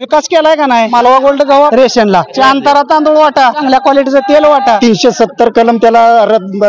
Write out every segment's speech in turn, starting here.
विकास केलाय का नाही? मालवा गोल्ड गव्हा रेशनला अंतरा तांदूळ वाटा, चांगल्या क्वालिटीचं तेल वाटा. 370 कलम त्याला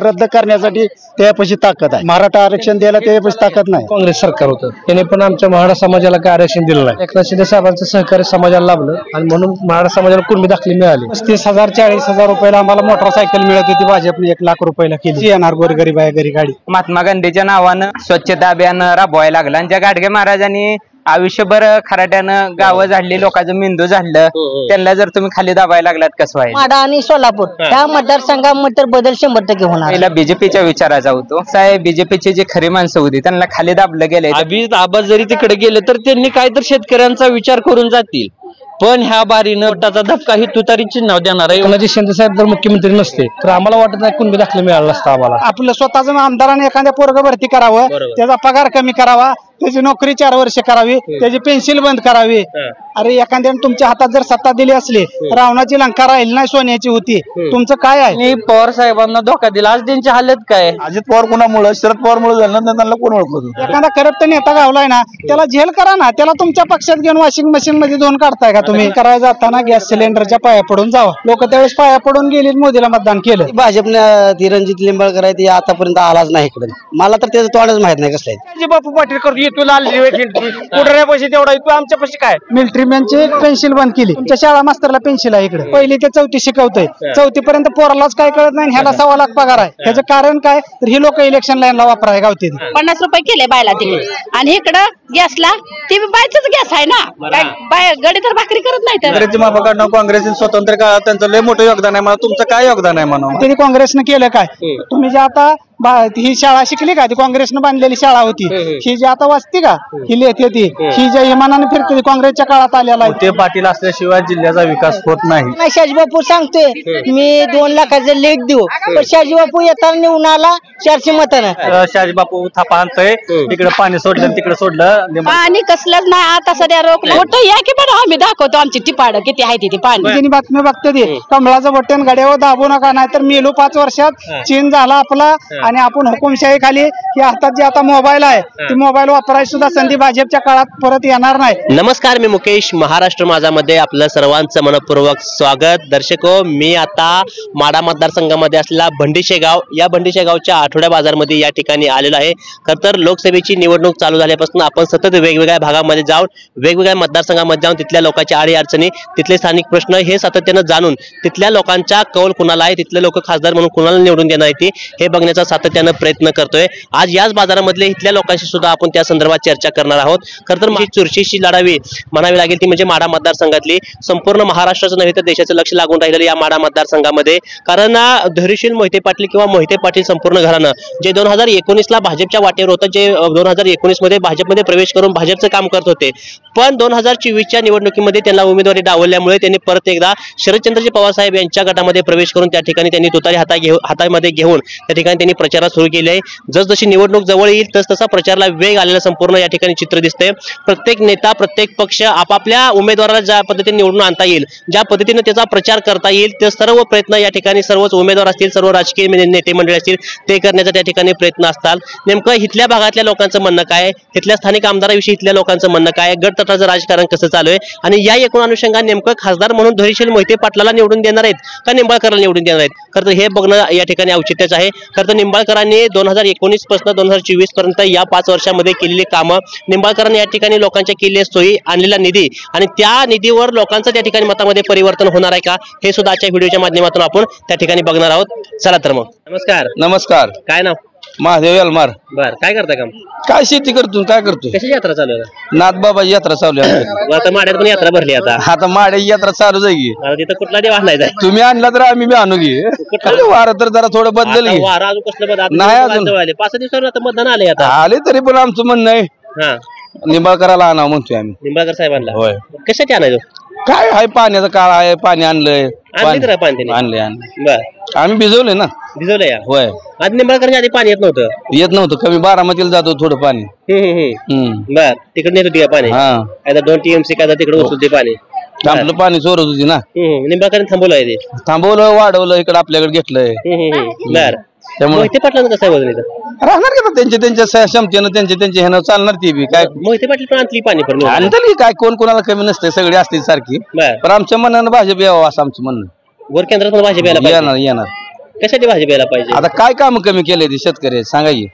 रद्द करण्यासाठी त्यापाशी ताकद आहे. मराठा आरक्षण द्यायला त्यापाशी ताकद नाही. काँग्रेस सरकार होतं त्याने पण आमच्या मराठा समाजाला काय आरक्षण दिलं नाही. एकनाथ शिंदे साहेबांचं सहकार्य समाजाला लाभलं आणि म्हणून मराठा समाजाला कुणबी दाखले मिळाले. 35,000 40,000 रुपयाला आम्हाला मोटरसायकल मिळत होती, भाजपने 1,00,000 रुपयाला केली. येणार गोरगरीब आहे घरी गाडी. महात्मा गांधीच्या नावानं स्वच्छता अभियान राबवायला लागलं आणि ज्या गाडगे महाराजांनी आयुष्यभर खराट्यानं गावं झाडली, लोकांचं मेंदू झाडलं, त्यांना जर तुम्ही खाली दाबायला लागलात कसं व्हायचं? माढा आणि सोलापूर ह्या मतदारसंघामध्ये तर बदल 100% होणार. पहिला बीजेपीच्या विचाराचा होतो साहेब. बीजेपीची जी खरी माणसं होती त्यांना खाली दाबलं गेले. अभिजित आबाज जरी तिकडे गेले तर त्यांनी काय तर शेतकऱ्यांचा विचार करून जातील, पण ह्या बारीनं नोटाचा धक्का ही तुतारी चिन्ह देणार आहे. एकनाथ शिंदे साहेब जर मुख्यमंत्री नसते तर आम्हाला वाटत नाही कुणबी दाखले मिळाला असता. आम्हाला आपलं स्वतःच आमदाराने एखाद्या पोरग भरती करावं, त्याचा पगार कमी करावा, त्याची नोकरी 4 वर्ष करावी, त्याची पेन्सिल बंद करावी. अरे एखाद्याने तुमच्या हातात जर सत्ता दिली असली, रावणाची लंका राहील नाही सोन्याची होती. तुमचं काय आहे? पवार साहेबांना धोका दिला, आज त्यांची हालत काय? अजित पवार कोणामुळे? शरद पवार मुळे झालं, त्यांना कोण ओळखतो? एखादा करप्ट नेता गावलाय ना, त्याला जेल करा ना. त्याला तुमच्या पक्षात घेऊन वॉशिंग मशीन मध्ये धुवून काढताय का तुम्ही? करायला जाताना गॅस सिलेंडरच्या पाया पडून जावा. लोक त्यावेळेस पाया पडून गेली, मोदीला मतदान केलं. भाजपने ती रणजित लिंबाळकर आहे ती आतापर्यंत आलाच नाही इकडे. मला तर त्याचं तोंडच माहित नाही कसलं आहे. बापू पाटील करतो तुला कुठल्या पैसे तेवढा तू आमच्या पैसे काय? मिलिटरी मॅनची पेन्सिल बंद केली. तुमच्या शाळा मास्तरला पेन्सिल आहे इकडे. पहिली ते 4थी शिकवतोय, 4थी पर्यंत पोरालाच काय कळत नाही. ह्याला 1.25 लाख पगार आहे. ह्याचं कारण काय? तर ही लोक इलेक्शन लाईनला वापराय गावते. 50 रुपये केले बायला तिकडे, आणि इकडं गॅसला ती बायचाच गॅस आहे ना. बाय गडी तर भाकरी करत नाही. तर काँग्रेस स्वतंत्र काळात त्यांचं लय मोठं योगदान आहे. मला तुमचं काय योगदान आहे म्हणून? त्यांनी काँग्रेसनं केलं काय? तुम्ही जे आता ही शाळा शिकली का? ती काँग्रेसनं बांधलेली शाळा होती. ही जी आता वाचते का? ही लिहिते ती, ही ज्या विमानाने फिरते काँग्रेसच्या काळात आलेला आहे. ते पाटील असल्याशिवाय जिल्ह्याचा विकास होत नाही. शाजीबापू सांगतोय मी 2 लाखाचं लेट देऊ, पण शाजीबापू येताना निवडून आला 400 मतानं. शाजीबापू थापा आणतोय, इकडे पाणी सोडलं तिकडे सोडलं. पाणी कसलंच नाही आता सध्या. रोख मोठं या की बरं आम्ही दाखवतो आमची टिपाड किती आहे ती पाणी. त्यांनी बातमी बघते ती कमळाचं बटन गाड्यावर दाबू नका, नाही तर मेलू 5 वर्षात. चीन झाला आपला आणि आपण हुकुमशाही खाली. या हातात जे आता मोबाईल आहे, ती मोबाईल वापरायची सुद्धा संधी भाजपच्या काळात परत येणार नाही. नमस्कार, मी मुकेश. महाराष्ट्र माझामध्ये आपलं सर्वांचं मनपूर्वक स्वागत. दर्शको, मी आता माढा मतदारसंघामध्ये असलेला भंडीशेगाव, या भंडीशेगावच्या आठवड्या बाजारमध्ये या ठिकाणी आलेलो आहे. खरं तर लोकसभेची निवडणूक चालू झाल्यापासून आपण सतत वेगवेगळ्या भागामध्ये जाऊन, वेगवेगळ्या मतदारसंघामध्ये जाऊन तिथल्या लोकांच्या अडी अडचणी, तिथले स्थानिक प्रश्न हे सातत्यानं जाणून तिथल्या लोकांचा कौल कुणाला आहे, तिथले लोक खासदार म्हणून कुणाला निवडून देणार आहे हे बघण्याचा सातत्यानं प्रयत्न करतोय. आज याच बाजारामधले इथल्या लोकांशी सुद्धा आपण त्या संदर्भात चर्चा करणार आहोत. खरं तर माझी चुरशीशी लढावी म्हणावी लागेल ती म्हणजे माढा मतदारसंघातली. संपूर्ण महाराष्ट्राचं नव्हे तर देशाचं लक्ष लागून राहिलेलं या माढा मतदारसंघामध्ये. कारण धैर्यशील मोहिते पाटील किंवा मोहिते पाटील संपूर्ण घरानं जे 2019ला भाजपच्या वाटेवर होतं, जे 2019 मध्ये भाजपमध्ये प्रवेश करून भाजपचं काम करत होते, पण 2024च्या निवडणुकीमध्ये त्यांना उमेदवारी डावलल्यामुळे त्यांनी परत एकदा शरदचंद्रजी पवार साहेब यांच्या गटामध्ये प्रवेश करून त्या ठिकाणी त्यांनी तुतारी हातामध्ये घेऊन त्या ठिकाणी त्यांनी प्रचारात सुरू केले आहे. जसजशी निवडणूक जवळ येईल तसतसा प्रचाराला वेग आलेला संपूर्ण या ठिकाणी चित्र दिसते. प्रत्येक नेता, प्रत्येक पक्ष आपापल्या उमेदवाराला ज्या पद्धतीने निवडून आणता येईल, ज्या पद्धतीने त्याचा प्रचार करता येईल, ते सर्व प्रयत्न या ठिकाणी सर्वच उमेदवार असतील, सर्व राजकीय नेते मंडळी असतील, ते करण्याचा त्या ठिकाणी प्रयत्न असतात. नेमकं इथल्या भागातल्या लोकांचं म्हणणं काय, इथल्या स्थानिक आमदाराविषयी इथल्या लोकांचं म्हणणं काय, गटतटाचं राजकारण कसं चालू आहे, आणि या एकूण अनुषंगाने नेमकं खासदार म्हणून धैर्यशील मोहिते पाटलाला निवडून देणार आहेत का निंबाळकरला निवडून देणार आहेत, खरं तर हे बघणं या ठिकाणी औचित्याचं आहे. खरं तर निंबाळकरांनी 2019 पासून 2024 पर्यंत या 5 वर्षामध्ये केलेली कामं, निंबाळकरांनी या ठिकाणी लोकांच्या केलेल्या सोयी, आणलेला निधी, आणि त्या निधीवर लोकांचं त्या ठिकाणी मतामध्ये परिवर्तन होणार आहे का, हे सुद्धा आजच्या व्हिडिओच्या माध्यमातून आपण त्या ठिकाणी बघणार आहोत. चला तर मग. नमस्कार. नमस्कार. काय नाव? महादेव यलमार. बर, काय करता काम? काय शेती करतो, काय करतो? कशी यात्रा चालू आहे? नाथबाबाची यात्रा चालू आहे. आता माड्यात पण यात्रा भरली. आता माड्याची यात्रा चालू जाईल. तिथं कुठला देव आणायचा? तुम्ही आणला तर आम्ही बी आणू घे. वार तर जरा थोडं बदल वारा अजून कसलं बदल नाही अजून 5 दिवसावर आता मतदान आले. आता आले तरी पण आमचं म्हणणं आहे निंबाळकराला आणावं म्हणतोय आम्ही. निंबाळकर साहेबांना होय. कशासाठी आणायचं? काय आहे, पाण्याचा काळ आहे, पाणी आणलंय. आणले. बर, आम्ही भिजवले ना. भिजवलंय. होय. आज निंबाळकरच्या आधी पाणी येत नव्हतं. कमी बारामतीला जातो थोडं पाणी. बर, तिकडे नेत होती पाणी. आता 2 TMC का तिकडे उचलते पाणी. आपलं पाणी चोरत होती ना. निंबाळकरांनी थांबवलंय ते. थांबवलं, वाढवलं, इकडे आपल्याकडे घेतलंय. बर, त्यामुळे मोहिते पाटलांचं कसं आहे वजन इथं राहणार का त्यांच्या क्षमतेनं त्यांच्या ह्यानं चालणार ती बी काय मोहिते पाटील पण आणली पाणी पण आणतील की काय कोण कोणाला कमी नसते सगळे असतील सारखी पण आमच्या मनानं भाजप यावं असं आमचं म्हणणं वर केंद्रात पण भाजप यायला पाहिजे. येणार कशासाठी भाजप यायला पाहिजे आता काय काम कमी केले ते शेतकरी सांगा की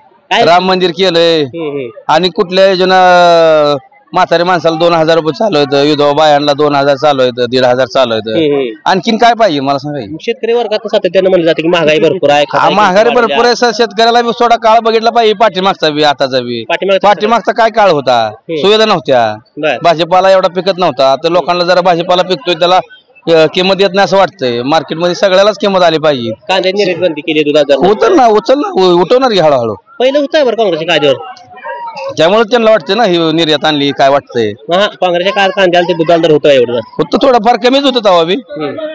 राम मंदिर केलंय आणि कुठल्या योजना म्हातारे माणसाला 2000 रुपये चालू येतं विधवा बायांना 2000 चालू येतं 1500 चालू येतं आणखीन काय पाहिजे मला सांगा शेतकरी वर्गात सातत्यानं म्हणलं जातं की महागाई भरपूर आहे महागाई भरपूर आहे शेतकऱ्याला बी थोडा काळ बघितला पाहिजे पाठीमागचा बी आताचा बी पाठीमागचा काय काळ होता सुविधा नव्हत्या भाजीपाला एवढा पिकत नव्हता तर लोकांना जरा भाजीपाला पिकतोय त्याला किंमत येत नाही असं वाटतंय मार्केटमध्ये सगळ्यालाच किंमत आली पाहिजे कांद्याची रेट बंदी केली दुधाचा उचल ना उठवणार की हळूहळू पहिलं होतं बरं काँग्रेसच्या कायद्यावर त्यामुळे त्यांना वाटतं ना ही निर्यात आणली काय वाटतंय काँग्रेसच्या काळात कांद्याला ते दुधाला तर होतं एवढं होतं थोडंफार कमीच होतं तेव्हा बी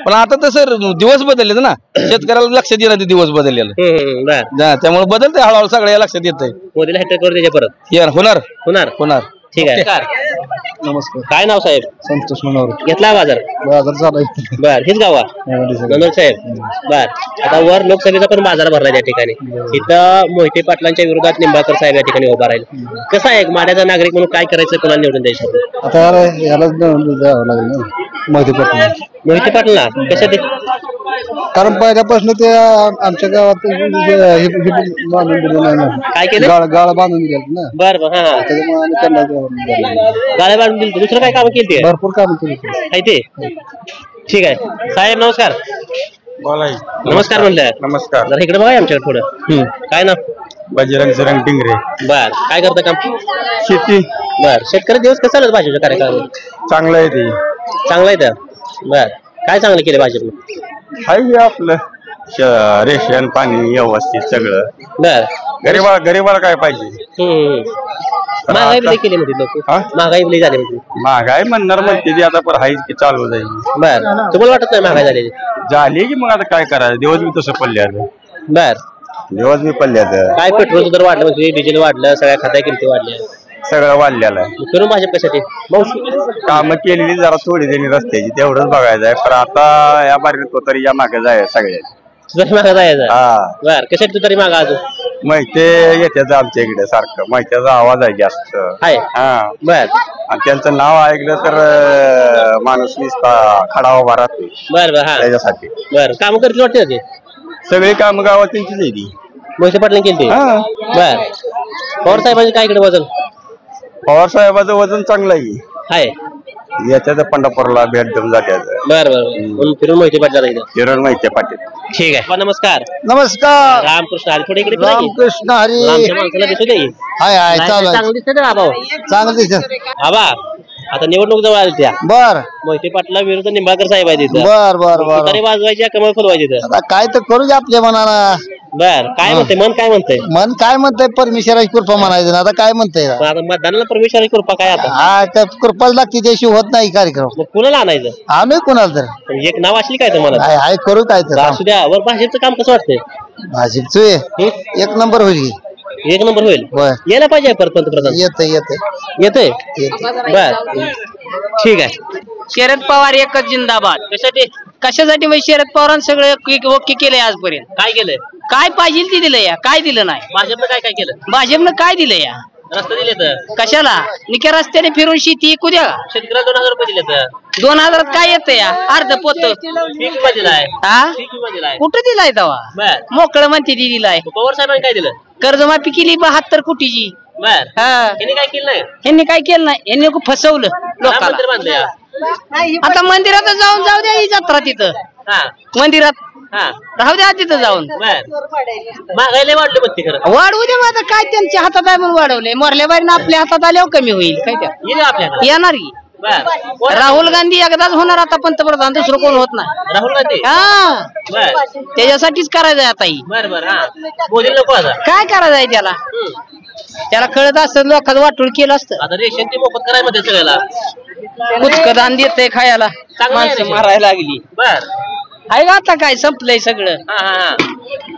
पण आता तसं दिवस बदलले ना शेतकऱ्याला लक्षात येणार ते दिवस बदललेलं त्यामुळे बदलतंय हळूहळू सगळ्या लक्षात येतंय मोदीला हॅट्रिक करून त्याच्या परत होणार होणार होणार ठीक आहे नमस्कार. काय नाव साहेब संतोष मनोहर. घेतला बाजार चालू आहे. बर हेच गावा मनोहर साहेब बर आता वर लोकसभेचा पण बाजार भरला त्या ठिकाणी इथं मोहिते पाटलांच्या विरोधात निंबाळकर साहेब या ठिकाणी उभा राहील कसं आहे माड्याचा नागरिक म्हणून काय करायचं कोणाला निवडून द्यायचं आता यालाच द्यावं लागेल ना मोहिते पाटला कशासाठी कारण पहिल्यापासून ते आमच्या गावात बांधून दिलं नाही ना काय केलं गाळा बांधून दिले ना बरं हा त्याच्यामुळे त्यांना गाड्या बांधून दिली दुसरं काय काम केली भरपूर काम केली आहे ते ठीक आहे साहेब नमस्कार नमस्कार म्हणलं नमस्कार जरा इकडे बघा आमच्याकडे थोडं काय ना बजरंग सरंग टिंगरे बर काय करतं काम शेती बर शेतकरी दिवस कसं चालत भाजपच्या कार्यक्रम चांगलं आहे ते चांगलं आहे तर बर काय चांगलं केलं भाजपनं हाय आपलं रेशन पाणी व्यवस्थित सगळं बर गरीबाला काय पाहिजे महागाई लई केली म्हणते लोक महागाई लई झाली म्हणते महागाई म्हणणार म्हणते ती आता पण हायच की चालू जाईल बर तुम्हाला वाटत नाही महागाई झालेली झाली की मग आता काय करायचं दिवस बी तसं पडल्याचं बर दिवस बी पडल्याचं काय पेट्रोल दर वाढलं म्हणजे डिझेल वाढलं सगळ्या खात्या किमती वाढल्या सगळं वाढलेलं आहे फिरून भाजप कशासाठी कामं केलेली जरा थोडी त्यांनी रस्त्याची तेवढंच बघायचं आहे पण आता या बारीत तो तरी या मागे जाय सगळ्या मागा जायचं बर कशासाठी तू तरी मागा अजून माहिती येत्याच आमच्या इकडे सारखं माहितीचा आवाज आहे जास्त आहे हा बर आणि त्यांचं नाव ऐकलं तर माणूस खडा उभा राहतो बर बर हा त्याच्यासाठी बर काम करतील वाटते ते सगळी काम गावात त्यांचीच आहे ती मोहिते पाटील केली बर पवार साहेबांचे काय इकडे वजन पवार साहेबाचं वजन चांगलं आहे याच्यात पंढरपूरला भेट देऊन जाते बर बर फिरून माहिती पाटील किरण माहिती पाटील ठीक आहे नमस्कार नमस्कार रामकृष्ण हरी थोडे इकडे रामकृष्ण हरी आमच्या माणसाला दिसू दे हाय हाय चालू आहे चांगलं दिसतं ना आबा चांगलं दिसत आबा आता निवडणूक जवळ आली त्या बर मोहिते पाटला विरुद्ध निंबाळकर साहेब आहे तिथं बर बर बर तरी वाजवायची कमळ फुलवायची तिथं आता काय तर करू दे आपल्या मनाला बर काय म्हणते मन काय म्हणतंय मन काय म्हणतंय परमेश्वराची कृपा म्हणायचं ना आता काय म्हणतंय पण आता मतदानाला परमेश्वराची कृपा काय आता हा त्या कृपाच लागते त्याशिवाय होत नाही कार्यक्रम मग कुणाला आणायचं आम्ही कुणाला तर पण एक नाव असली काय तुम्हाला हाय हाय करू काय तर असू द्या वर भाजपचं काम कसं वाटतंय भाजपचं एक नंबर होईल एक नंबर होईल होय यायला पाहिजे परत पंतप्रधान येतंय येतंय बर ठीक आहे शरद पवार एकच जिंदाबाद कशासाठी म्हणजे शरद पवारांनी सगळं ओके केलंय आजपर्यंत काय केलंय काय पाहिजे ते दिलं या काय दिलं नाही भाजपनं काय काय केलं भाजपनं काय दिलं या रस्ते दिले तर कशाला निक्या रस्त्याने फिरून शेती ऐकू द्या शेतकऱ्याला 2000 रुपये दिले तर 2000 काय येतं या अर्ध पोत पीक विमा दिलाय हा पीक विमा दिलाय कुठं दिलाय तवा बर मोकळं म्हणते ती दिलाय पवार साहेबांनी काय दिलं कर्जमाफी केली 72 कोटीची बर हा त्यांनी काय केलं नाही यांनी काय केलं नाही यांनी फसवलं लोकांना मंदिर बांधलं आता मंदिरात जाऊ द्या ही जत्रा तिथं मंदिरात राहू द्या तिथं जाऊन महागाई वाढली मग ते खरं वाढवू दे माझं काय त्यांच्या हातात आहे म्हणून वाढवलंय मरल्या बारीनं आपल्या हातात आल्यावर कमी होईल काय त्या आपल्याला येणार की राहुल गांधी एकदाच होणार आता पंतप्रधान दुसरं कोण होत नाही राहुल गांधी हा त्याच्यासाठीच करायचंय आता ही बर बर हा मोदी नको आता काय करायचंय त्याला कळत असतं लोकांचं वाटूळ केलं असतं आता रेशन ते मोफत करायला मध्ये सगळ्याला कुचकदान देतंय खायला माणसं मारायला लागली बर आहे का आता काय संपलंय सगळं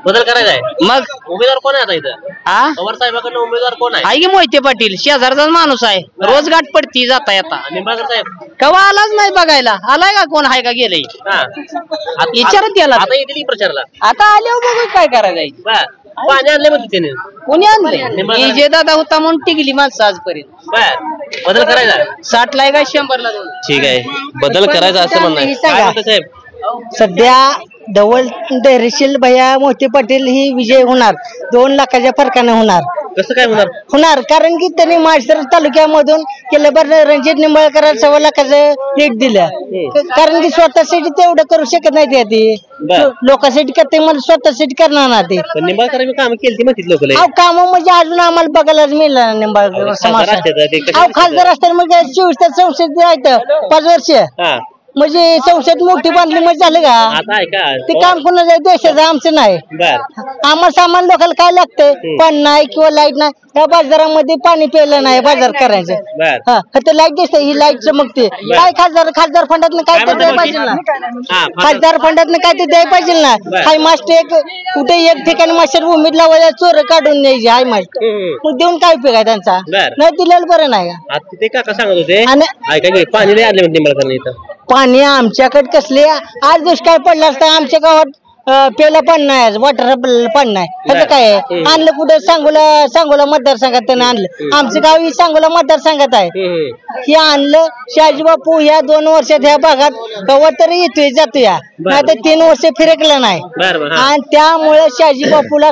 बदल करायचा आहे मग उमेदवार कोण आहे आता इथं पवार साहेबांकडून उमेदवार कोण आहे आई की मोहिते पाटील शेजारचा माणूस आहे रोज गाठ पडती जाता येता निंबाळकर साहेब कवा आलाच नाही बघायला आलाय का कोण आहे का गेलंय विचारत गेला आता येतील प्रचारला आता आल्यावर बघू काय करायचं पाणी आणले म्हणते त्याने कोणी आणलंय विजय दादा होता म्हणून टिकली माणसं आजपर्यंत बर बदल करायचा 60 ला का 100 ला ठीक आहे बदल करायचा असं म्हणणं आहे काय म्हणता साहेब सध्या धवल धैर्यशील भैया मोहिते पाटील ही विजय होणार 2 लाखाच्या फरकाने होणार कसं काय होणार कारण की त्यांनी माळशिरस तालुक्यामधून केलं बरं रणजित निंबाळकर 1.25 लाखाचं लीड दिलं कारण की स्वतःसाठी तेवढं करू शकत नाही ते लोकांसाठी करते मला स्वतःसाठी करणार ना ते निंबाळकर काम केली म्हणते लोक काम म्हणजे अजून आम्हाला बघायलाच मिळलं निंबाळकर समाज खासदार असताना म्हणजे 24 तास संसद आहेत 5 वर्ष म्हणजे संसद मोठी बांधली म्हणजे झालं का ते काम कोणाचं देशाचं आमचं नाही आम्हाला सामान्य लोकांना काय लागतंय पाणी नाही किंवा लाईट नाही त्या बाजारामध्ये पाणी प्यायला नाही बाजार करायचं तर लाईट दिसते ही लाईट चमकते काय खासदार फंडातनं काय तर द्यायला पाहिजे ना खासदार फंडातनं काय तर द्यायला पाहिजे ना हाय मास्ट कुठे एक ठिकाणी मास्टर भूमीत लावायला चोर काढून न्यायची हाय मास्ट मग देऊन काय उपयोग आहे त्यांचा नाही दिलेलं बरं नाही का ते काका सांगत होते पाणी नाही आणले निंबाळकर इथं पाणी आमच्याकडे कसले आज दुष्काळ पडला असता आमच्या गावात प्यायला पाणी नाही वॉटर पाणी नाही त्याचं काय आहे आणलं कुठं सांगोला मतदारसंघात त्यानं आणलं आमचं गाव ही सांगोला मतदारसंघात आहे हे आणलं शहाजी बापू ह्या 2 वर्षात ह्या भागात कवा तरी येतोय जातोय नाही तर 3 वर्ष फिरकलं नाही आणि त्यामुळे शहाजी बापूला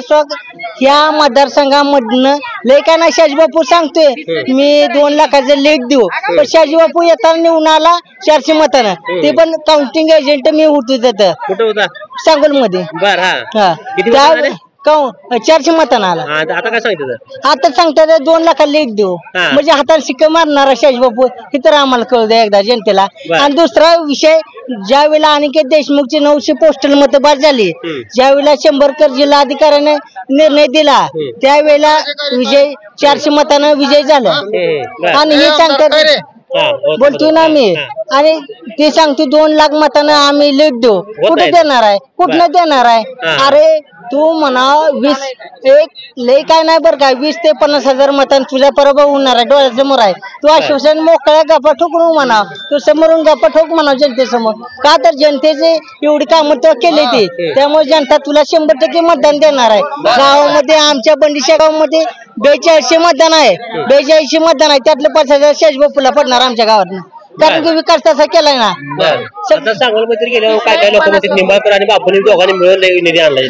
ह्या मतदारसंघामधनं लय काय नाही शहाजी बापू सांगतोय मी 2 लाखाचं लीड देऊ पण शहाजी बापू येताना निवडून आला 400 मतानं ते पण काउंटिंग एजंट मी होतो तिथं सांगोल मध्ये 400 मतांना आला आता काय सांगितलं आता सांगतात 2 लाखाला लीड देऊ म्हणजे हाताला शिक्का मारणारा शहाजी बापू हे तर आम्हाला कळू द्या एकदा जनतेला आणि दुसरा विषय ज्या वेळेला अनिकेत देशमुखची 900 पोस्टल मतं बाद झाली ज्या वेळेला शंभरकर जिल्हाधिकाऱ्याने निर्णय दिला त्यावेळेला विजय 400 मतानं विजय झाला आणि हे सांगतात बोलतोय ना मी आणि ते सांगतो 2 लाख मतानं आम्ही लीड देऊ कुठे देणार आहे कुठनं देणार आहे अरे तू म्हणा 20 लय काय नाही बरं काय 20 ते 50,000 मतांनी तुझ्या पराभव होणार आहे डोळ्यासमोर आहे तू आश्वासन मोकळ्या गप्पा ठोकून म्हणा तू समोरून गप्पा ठोक म्हणा जनतेसमोर का तर जनतेचे एवढी कामं तो केले ते त्यामुळे जनता तुला 100% मतदान देणार आहे गावामध्ये आमच्या बंडीशा गावामध्ये 4200 मतदान आहे 4200 मतदान आहे त्यातलं 5,000 शहाजी बापूला पडणार आमच्या गावातनं कारण की विकास तसा केलाय ना सांगोल मध्ये गेल्यावर काय लोक निंबाळकर आणि बापूंनी दोघांनी मिळून निधी आणला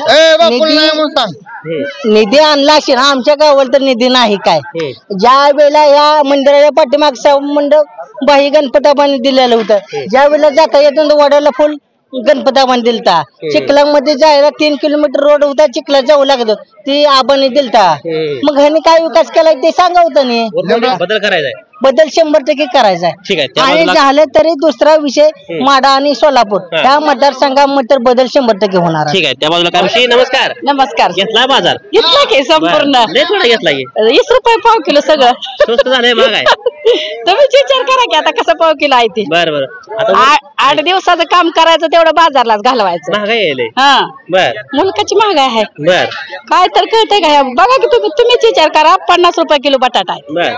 निधी आणला असेल आमच्या गावाला तर निधी नाही काय ज्या वेळेला या मंदिराच्या पाठीमागचा मंडप बाही गणपताबाने दिलेलं होतं ज्या वेळेला जाता येतं वड्याला फुल गणपताबाने दिलता चिखलामध्ये जायला 3 किलोमीटर रोड होता चिखला जाऊ लागत ती आबाने दिलता मग ह्याने काय विकास केलाय ते सांगा होतं बदल करायचा बदल 100% करायचा आहे आणि झालं तरी दुसरा विषय माडा आणि सोलापूर त्या मतदारसंघामध्ये तर बदल 100% होणार ठीक आहे त्या बाजूला काय नमस्कार नमस्कार घेतला बाजार घेतला की संपूर्ण थोडा घेतला 20 रुपये पाव किलो सगळं स्वस्त झालंय महाग आहे तुम्ही विचार करा की आता कसं पाव किलो आहे ते बरं 8 दिवसाचं काम करायचं तेवढं बाजारलाच घालवायचं महागाई हा बर मुलकाची महागाई आहे बर काय तर कळतंय का बघा की तुम्हीच विचार करा 50 रुपये किलो बटाटा आहे बर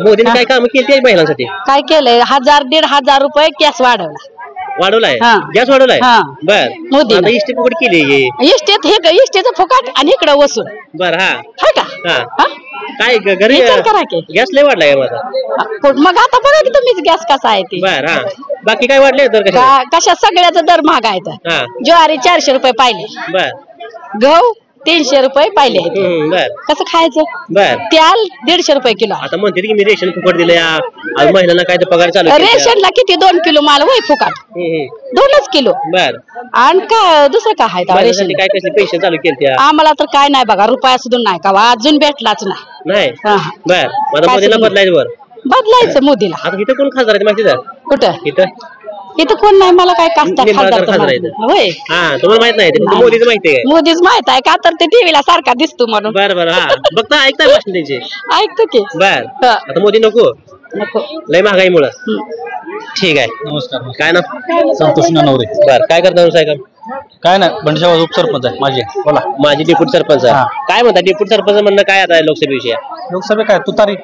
मोदीने काय काम केली महिलांसाठी काय केलंय 1000-1500 रुपये गॅस वाढवलाय गॅस वाढवलाय बर मोदी आता इष्टी फुकट केली इष्टेत हे इष्टेचं फुकट आणि इकडं वसूल बर हाय का काय घरी गॅस लय वाढलाय माझा मग आता बघा की तुम्हीच गॅस कसा आहे ते बर बाकी काय वाढले तर कशा सगळ्याचा दर महाग आहे ज्वारी 400 रुपये पाहिले बर गहू 300 रुपये पाहिले बर कसं खायचं बर त्याल 150 रुपये किलो आता म्हणते की मी रेशन फुकट दिले महिलांना काय तर पगार चालू रेशनला किती 2 किलो माल होय फुकट 2च किलो बर आणि काय दुसरं काय आहे रेशन काय कसले पैसे चालू केले आम्हाला तर काय नाही बघा रुपया सुद्धा नाही का अजून भेटलाच नाही बर माझा मोदीला बदलायचं बर बदलायचं मोदीला आता इथं कोण खासदार आहे माहिती कुठं इथं कोण नाही मला काय खासदार होय तुम्हाला माहित नाही मोदीच माहिती आहे मोदीच माहित आहे का तर ते टीव्हीला सारखा दिसतो म्हणून बर बर बघता ऐकताय भाषण त्यांचे ऐकतो की बर आता मोदी नको लय महागाईमुळं ठीक आहे नमस्कार काय नाव संतोष नवरे बर काय करता व्यवसाय का काय नाही बंडशेगाव उपसरपंच आहे माझे. बोला. माझी डेप्युटी सरपंच आहे. काय म्हणता डेप्युटी सरपंच म्हणणं काय आता लोकसभेविषयी? लोकसभा काय तुतारी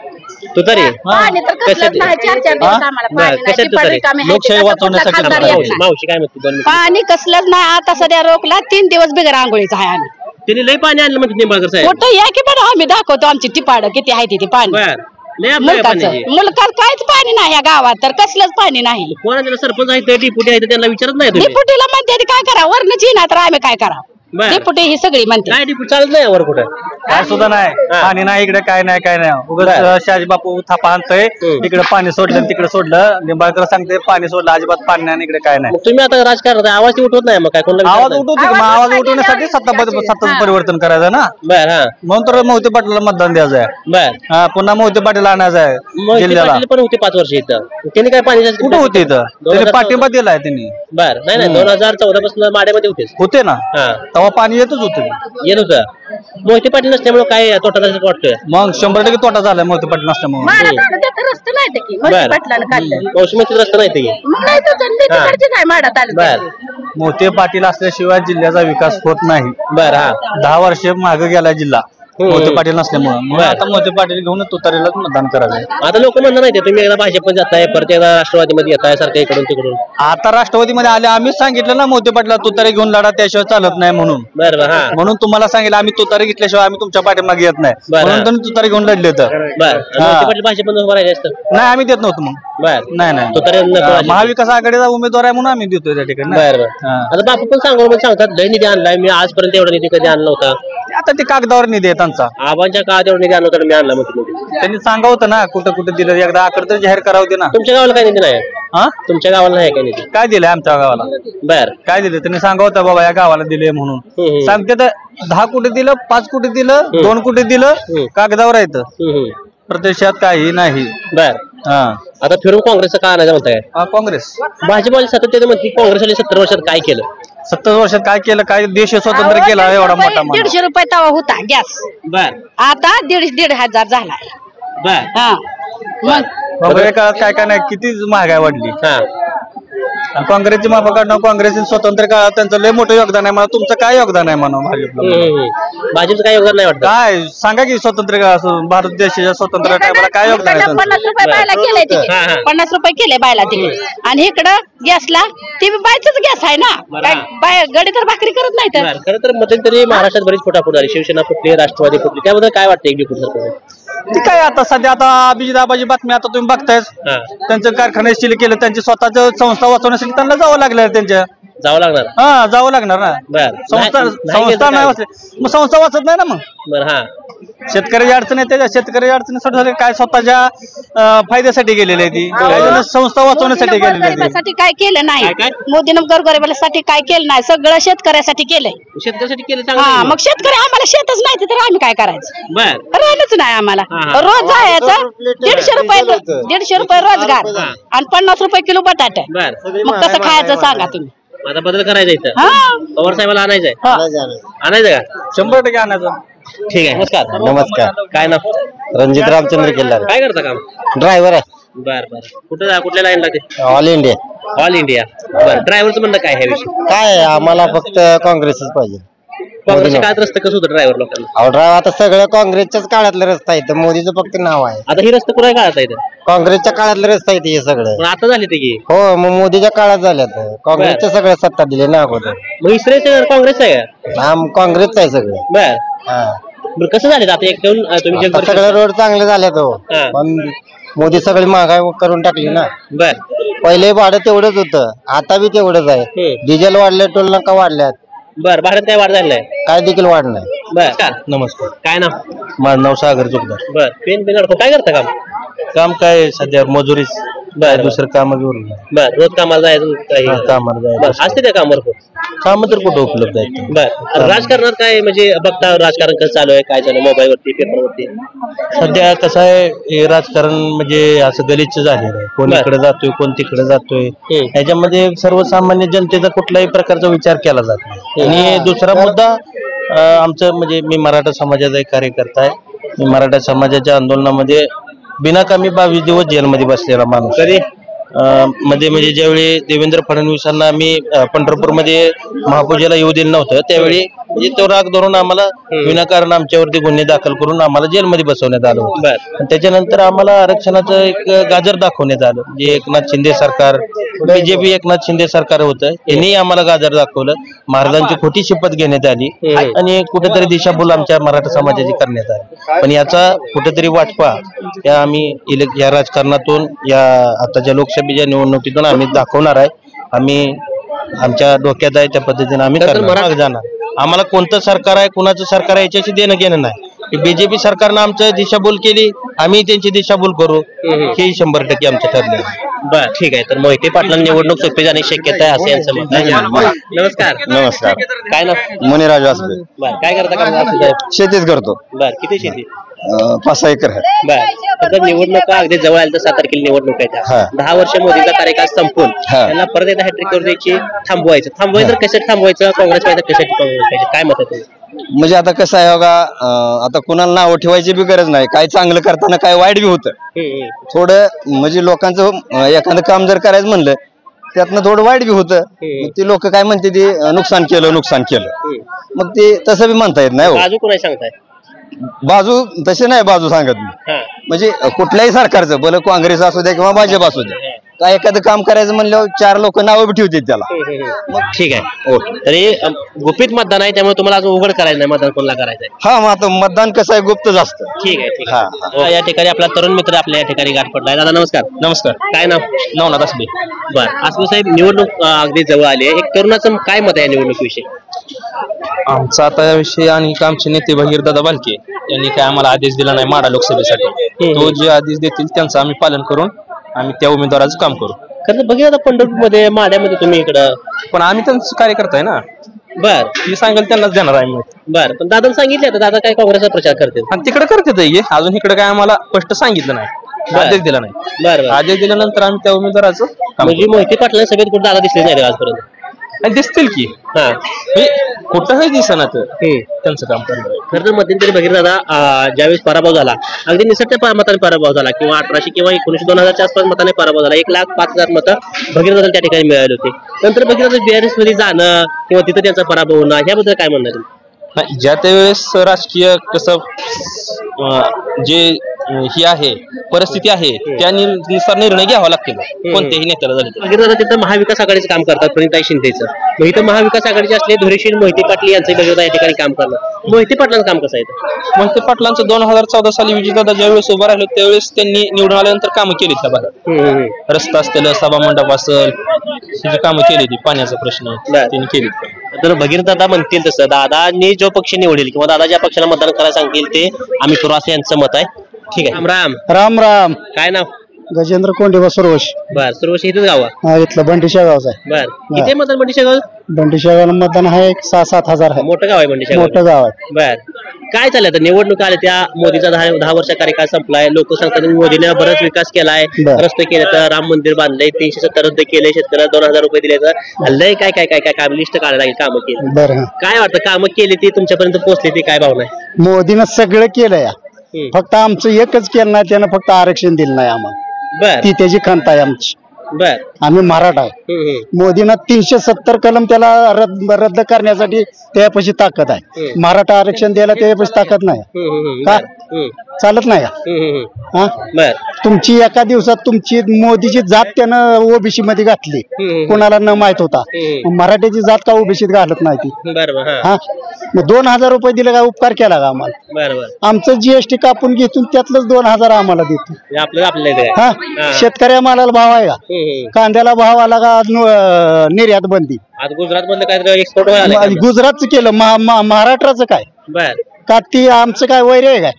पाणी तर कसलंच नाही, 4-4 दिवस आम्हाला पाणी नाही. टिपाड रिकामी आहे, लोकशाही तिथं वाचवण्यासाठी कुठला खासदार येत नाही. मावशी काय म्हणते 2 मिनिटं. पाणी कसलंच नाही. आता सध्या रोखला 3 दिवस बिगर आंघोळीचा आहे आम्ही. त्यांनी लय पाणी आणलं म्हणते निंबाळकर साहेब. कुठं या की पण आम्ही दाखवतो आमची टिपाड किती आहे तिथे पाणी. बर लय आपलं आहे पाण्याची. मुलकात काहीच पाणी नाही या गावात, तर कसलंच पाणी नाही. कोणाला सरपंच आहे डेप्युटी आहे त्यांना विचारत नाही तुम्ही? डिपुटीला म्हणते काय करा, वरनच येणार तर आम्ही काय करा. डिपुटी ही सगळी म्हणते काय डेप्युटी चालत नाही वर कुठं काय सुद्धा नाही. पाणी नाही इकडे, काय नाही काय नाही. उगाच शहाजी बापू थापा आणतोय, इकडे पाणी सोडलं तिकडे सोडलं. निंबाळकर सांगते पाणी सोडलं, अजिबात पाणी नाही इकडे, काय नाही. मग तुम्ही आता राजकारणात आवाज उठवत नाही मग काय कोणाला आवाज विचारत उठवतो की? मग आवाज उठवण्यासाठी सत्ताचं परिवर्तन करायचं ना. नाही? बर हा म्हणून तर मोहिते पाटलाला मतदान द्यायचं आहे. बर पुन्हा मोहिते पाटील आणायचं आहे मोहिते जिल्ह्याला. पाटील पण होते 5 वर्ष इथं. त्यांनी काय पाणी कुठं होते इथं? त्यांनी पाठिंबा दिलाय त्यांनी. बर नाही 2014 पासून माड्यामध्ये होते ना, हा तेव्हा पाणी येतच होतं. येत होतं. मोहिते पाटील नसल्यामुळे काय तोटा झाला वाटतोय? मग 100% तोटा झालाय मोहिते पाटील नसल्यामुळे. रस्ते नाही की पाटलानं काढलं. कौशमितीत रस्ता नाही ते. मग नाही तो तिकडचे नाही माडा तालुक्यात. बर मोहिते पाटील असल्याशिवाय जिल्ह्याचा विकास होत नाही. बर हा 10 वर्ष मागे गेला जिल्हा मोहिते पाटील नसल्यामुळे. मग आता मोहिते पाटील घेऊन तुतारीलाच मतदान करावे. आता लोक म्हणणार नाही तुम्ही एकदा भाजप पण जाताय, परत एकदा राष्ट्रवादीमध्ये येताय सारखं इकडून तिकडून. आता राष्ट्रवादीमध्ये आले, आम्हीच सांगितलं ना मोहिते पाटील तुतारी घेऊन लढा, त्याशिवाय चालत नाही म्हणून. बरं हा म्हणून तुम्हाला सांगितलं आम्ही तुतारी घेतल्याशिवाय आम्ही तुमच्या पाठीमागे येत नाही, बरं. म्हणून तुम्ही तुतारी घेऊन लढले तर. बर मोहिते पाटील भाजप उभं राहिले असतं. नाही आम्ही देत नव्हतो. मग बर नाही तुतारी महाविकास आघाडीचा उमेदवार आहे म्हणून आम्ही देतोय त्या ठिकाणी. बर आता बापू पण सांगतात लय निधी आणलाय मी आजपर्यंत एवढा निधी कधी आणला होता. आता ते कागदावर निधी आहे त्यांचा. आबांच्या काळात एवढा निधी आणला होता मी आणला म्हणतो. त्यांनी सांगा होतं ना कुठं कुठं दिलं, एकदा आकडे तर जाहीर करावं ना. तुमच्या गावाला काय निधी नाही? हा तुमच्या गावाला नाही काय निधी? काय दिलंय आमच्या गावाला? बर काय दिलं त्यांनी सांगा होतं बाबा या गावाला दिले म्हणून. सांगते तर 10 कोटी दिलं, 5 कोटी दिलं, 2 कोटी दिलं, कागदावर आहे तर प्रत्यक्षात काही नाही. बर हा आता फिरून काँग्रेसचं का नाही म्हणताय? काँग्रेस भाजपवाले सातत्याने म्हणते काँग्रेसवाले 70 वर्षात काय केलं? 70 वर्षात काय केलं? काय देश स्वतंत्र केला एवढा मोठा. 150 रुपये तवा होता गॅस, बर आता 1,500 झालाय. बर हा मग बाबा या काळात काय काय नाही, किती महागाई वाढली. हा काँग्रेसची माफा काढणं, काँग्रेसची स्वतंत्र काळात त्यांचं लय मोठं योगदान आहे. मला तुमचं काय योगदान आहे म्हणा भाजपला? भाजपचं काय योगदान नाही वाटतं? काय सांगा की स्वतंत्र भारत देशाच्या स्वतंत्र टायमाला काय योगदान आहे? 50 रुपये बायला केलंय तिकीट, 50 रुपये केले बायला तिकीट. आणि इकडं गॅसला ते बायचाच गॅस आहे ना, काय बाय गडी तर भाकरी करत नाही तर. खरं तर मध्यंतरी महाराष्ट्रात बरीच फुटाफूट झाली, शिवसेना फुटली, राष्ट्रवादी फुटली, त्याबद्दल काय वाटतं एक दिवस? ती काय आता सध्या आता अभिजित आबाची बातमी आता तुम्ही बघतायच. त्यांचं कारखाने सील केलं, त्यांची स्वतःच संस्था वाचवण्यासाठी त्यांना जावं लागलं. त्यांच्या जावं लागणार. हा जावं लागणार ना. बर संस्था नाही वाचली मग संस्था वाचत नाही ना. मग बर हा शेतकऱ्याची अडचण आहे, त्याच्या शेतकऱ्याच्या अडचणीसाठी काय स्वतःच्या फायद्यासाठी गेलेली आहे ती, संस्था वाचवण्यासाठी गेलेली आहे. गरिबासाठी काय केलं नाही मोदीनं, गोरगरिबासाठी काय केलं नाही, सगळं शेतकऱ्यासाठी केलंय. शेतकऱ्यासाठी केलं हा चांगलं. मग शेतकरी आम्हाला शेतच नाही तर आम्ही काय करायचं? बर राहिलंच नाही आम्हाला. रोज जायचं 150 रुपये रोजगार आणि 50 रुपये किलो बटाटे. बर मग कसं खायचं सांगा तुम्ही? आता बदल करायचा इथं हा पवार साहेबाला आणायचंय. आणायचं का? 100% आणायचं. ठीक आहे. नमस्कार. नमस्कार. काय नाव? रणजित रामचंद्र किल्लार, काय करता काम? ड्रायव्हर आहे. बर बर कुठं कुठल्या लाईन लागते? All India. All India. बर ड्रायव्हरचं म्हणणं काय ह्या विषयी? काय आम्हाला फक्त काँग्रेसच पाहिजे. काँग्रेसच्या काळात रस्ते कसं होतं ड्रायव्हर लोकांना? अहो ड्रायव्हर आता सगळं काँग्रेसच्याच काळातलं रस्ता आहे, मोदीचं फक्त नाव आहे. आता ही रस्ते कुठे काळात आहेत? काँग्रेसच्या काळातलं रस्ता आहे हे सगळं. पण आता झाले ते की हो मग मोदीच्या काळात झाल्यात, काँग्रेसच्या सगळ्या सत्ता दिले ना अगोदर. मग इसरेचं काँग्रेस आहे का? काँग्रेसचं आहे सगळं. बर हा बरं कसं झालं आता एक दोन तुम्ही आता सगळे रोड चांगले झाले तो, पण मोदी सगळी महागाई करून टाकली ना. बर पहिले भाडं तेवढंच होतं, आता बी तेवढंच आहे. डिझेल वाढले, टोल नाका वाढल्यात. बर भारत काय वाढ झालाय? काय देखील वाढणार. बर नमस्कार. काय नाव? माझं नाव सागर जोगदार. बर पेन पेन काय करता काम? काम काय सध्या मजुरीच, दुसरं काम घेऊन. बर रोज कामाला जायचं काही? कामाला जायचं. असते त्या कामावर काम तर कुठं उपलब्ध आहेत. बर राजकारणात काय म्हणजे बघता राजकारण कसं चालू आहे, काय चालू मोबाईल वरती पेपर वरती? सध्या कसं आहे हे राजकारण म्हणजे असं गलिच्छ झालेलं आहे. कोण इकडे जातोय कोण तिकडे जातोय, ह्याच्यामध्ये सर्वसामान्य जनतेचा कुठल्याही प्रकारचा विचार केला जात नाही. आणि दुसरा मुद्दा आमचं म्हणजे मी मराठा समाजाचा एक कार्यकर्ता आहे. मी मराठा समाजाच्या आंदोलनामध्ये बिनाकामी 22 दिवस जेलमध्ये बसलेला माणूस. कधी? म्हणजे ज्यावेळी देवेंद्र फडणवीसांना आम्ही पंढरपूरमध्ये महापूजेला येऊ दिलं नव्हतं त्यावेळी म्हणजे तो राग धरून आम्हाला विनाकारण आमच्यावरती गुन्हे दाखल करून आम्हाला जेलमध्ये बसवण्यात आलं होतं. त्याच्यानंतर आम्हाला आरक्षणाचं एक गाजर दाखवण्यात आलं. जे एकनाथ शिंदे सरकार बीजेपी एकनाथ शिंदे सरकार होतं यांनी आम्हाला गाजर दाखवलं. महाराजांची खोटी शपथ घेण्यात आली आणि कुठेतरी दिशाभूल आमच्या मराठा समाजाची करण्यात आली. पण याचा कुठेतरी वाटपा या आम्ही या राजकारणातून या आताच्या लोकसभेच्या निवडणुकीतून आम्ही दाखवणार आहे. आम्ही आमच्या डोक्यात आहे त्या पद्धतीने आम्ही जाणार. आम्हाला कोणतं सरकार आहे कुणाचं सरकार आहे याच्याशी देणं घेणं नाही. बीजेपी सरकारनं आमचं दिशाभूल केली आम्ही त्यांची दिशाभूल करू हे 100% आमचं ठरलं. बर ठीक आहे. तर मोहिते पाटलांना निवडणूक सोपी जाण्याची शक्यता आहे असं यांचं मत आहे. नमस्कार. नमस्कार. काय नाव? मुनिराज वासबे. बर काय करता? शेतीच करतो. बर किती शेती? 5-6 एकर आहे. बर तर निवडणुका अगदी जवळ आल्या तर 7 तारखेला निवडणूक आहे. 10 वर्ष मोदीचा कार्यकाळ संपून त्यांना परत एकदा हॅट्रिक करून द्यायची. थांबवायचं कशासाठी थांबवायचं? काँग्रेस पाहिजे कशासाठी काँग्रेस पाहिजे काय मत आहे तुम्ही? म्हणजे आता कसं आहे बघा आता कुणाला नाव ठेवायची बी गरज नाही. काय चांगलं करताना काय वाईट बी होतं थोडं. म्हणजे लोकांचं एखादं काम जर करायचं म्हणलं त्यातनं थोडं वाईट बी होतं. ते लोक काय म्हणते ते नुकसान केलं मग ते तसं बी म्हणता येत नाही. बाजू कोणाला सांगताय? बाजू तसे नाही बाजू सांगत मी. म्हणजे कुठल्याही सरकारचं भलं काँग्रेस असू द्या किंवा भाजप असू द्या काय एखादं काम करायचं म्हणल्यावर 4 लोक नावं बी ठेवतात त्याला. मग ठीक आहे. तरी गुपित मतदान आहे त्यामुळे तुम्हाला अजून उघड करायचं नाही मतदान कोणाला करायचं आहे. हा मग आता मतदान कसं आहे गुप्त जास्त. ठीक आहे. या ठिकाणी आपला तरुण मित्र आपल्या या ठिकाणी गाठ पडलाय. दादा नमस्कार. नमस्कार. काय नाव? नवनाथ आसबे. बर आसबे साहेब निवडणूक अगदी जवळ आली आहे. एक तरुणाचं काय मत आहे या निवडणुकीविषयी? आमचा आता याविषयी आणि आमचे नेते भगीरदादा बालके यांनी काय आम्हाला आदेश दिला नाही माडा लोकसभेसाठी. तो जे आदेश देतील त्यांचं आम्ही पालन करून आम्ही त्या उमेदवाराचं काम करू. खरं बघितलं आता पंढरपूरमध्ये माड्यामध्ये तुम्ही इकडं पण आम्ही त्यांचं कार्यकर्ता आहे ना. बर मी सांगेल त्यांनाच देणार आहे. बर पण दादा सांगितलं आता दादा काय काँग्रेसचा प्रचार करते आणि तिकडे करते अजून इकडे काय आम्हाला स्पष्ट सांगितलं नाही. आदेश दिला नाही. बरं आदेश दिल्यानंतर आम्ही त्या उमेदवाराचं म्हणजे मोहिते पाटला सभेत कुठे दादा दिसले नाही आजपर्यंत? दिसतील की कुठंही दिसणार त्यांचं काम करणार. खरं तर मध्यंतरी बघितलं दादा ज्यावेळेस पराभव झाला अगदी निसटत्या मताने पराभव झाला किंवा 1800 किंवा 1900-2000च्या आसपास मताने पराभव झाला. 1,05,000 मतं भगीरदादा त्या ठिकाणी मिळाली होती. नंतर बघितलं BRS मध्ये जाणं किंवा तिथं त्यांचा पराभव होणं याबद्दल काय म्हणणार तुम्ही? ज्या त्यावेळेस राजकीय कसं जे ही आहे परिस्थिती आहे त्यानुसार निर्णय घ्यावा लागतील कोणत्याही नेत्याला झाले. बघितलं तिथं महाविकास आघाडीचं काम करतात प्रणिताई शिंदेचं. मग इथं महाविकास आघाडीचे असले धुरेशील मोहिते पाटील यांचं बघितलं या ठिकाणी काम करणार. मोहिते पाटलांचं काम कसं आहे? मोहिते पाटलांचं 2014 साली विजयदादा ज्यावेळेस उभा राहिलो त्यावेळेस त्यांनी निवडून आल्यानंतर कामं केली त्या भागात. रस्ता असतील सभा मंडप असेल त्याची कामं केली ती पाण्याचा प्रश्न त्यांनी केली. तर भगीरदादा म्हणतील तसं दादांनी जो पक्ष निवडेल किंवा दादा ज्या पक्षाला मतदान करायला सांगतील ते आम्ही करू असं यांचं मत आहे. ठीक आहे. राम राम राम. काय नाव? गजेंद्र कोंडेबा सुरवश. बर सुरवश इथेच गाव आहे? इथलं बंडीशा गावचं आहे. बर किती मतदान बंडीशा गाव? बंडीशा गावाला मतदान आहे 6-7 हजार आहे. मोठं गाव आहे बंडीशा. मोठं गाव आहे. बर काय चाललं आता निवडणूक आल्या त्या मोदीचा 10 वर्षा कार्यकाळ संपलाय. लोक सांगतात मोदीने बराच विकास केलाय रस्ते केले तर राम मंदिर बांधलंय 370 रद्द केले शेतकऱ्याला 2000 रुपये दिले तर हल्लंय काय काय काय काय काम लिस्ट काढायला लागेल कामं केली. बरं काय वाटतं कामं केली ती तुमच्यापर्यंत पोहोचली ती काय भावना आहे? मोदीनं सगळं केलं या फक्त आमचं एकच केलं नाही त्यानं फक्त आरक्षण दिलं नाही आम्हाला. बर ती त्याची खंत आहे आमची. बर आम्ही मराठा आहे. मोदीनं 370 कलम त्याला रद्द करण्यासाठी त्यापाशी ताकद आहे. मराठा आरक्षण द्यायला त्यापाशी ताकद नाही का? चालत नाही का? बर तुमची एका दिवसात तुमची मोदीची जात त्यानं ओबीसी मध्ये घातली कोणाला न माहित होता. मराठ्याची जात का ओबीसीत घालत नाही ती. हा मग 2000 रुपये दिले का उपकार केला का आम्हाला? बरोबर आमचं जीएसटी कापून घेतून त्यातलंच 2000 आम्हाला देतो. हा शेतकऱ्या मालाला भाव आहे का? कांद्याला भाव आला का? निर्यात बंदी. आज गुजरात मधलं काय एक्सपोर्ट गुजरातचं केलं महाराष्ट्राचं काय बर का? ती आमचं काय वैर आहे काय?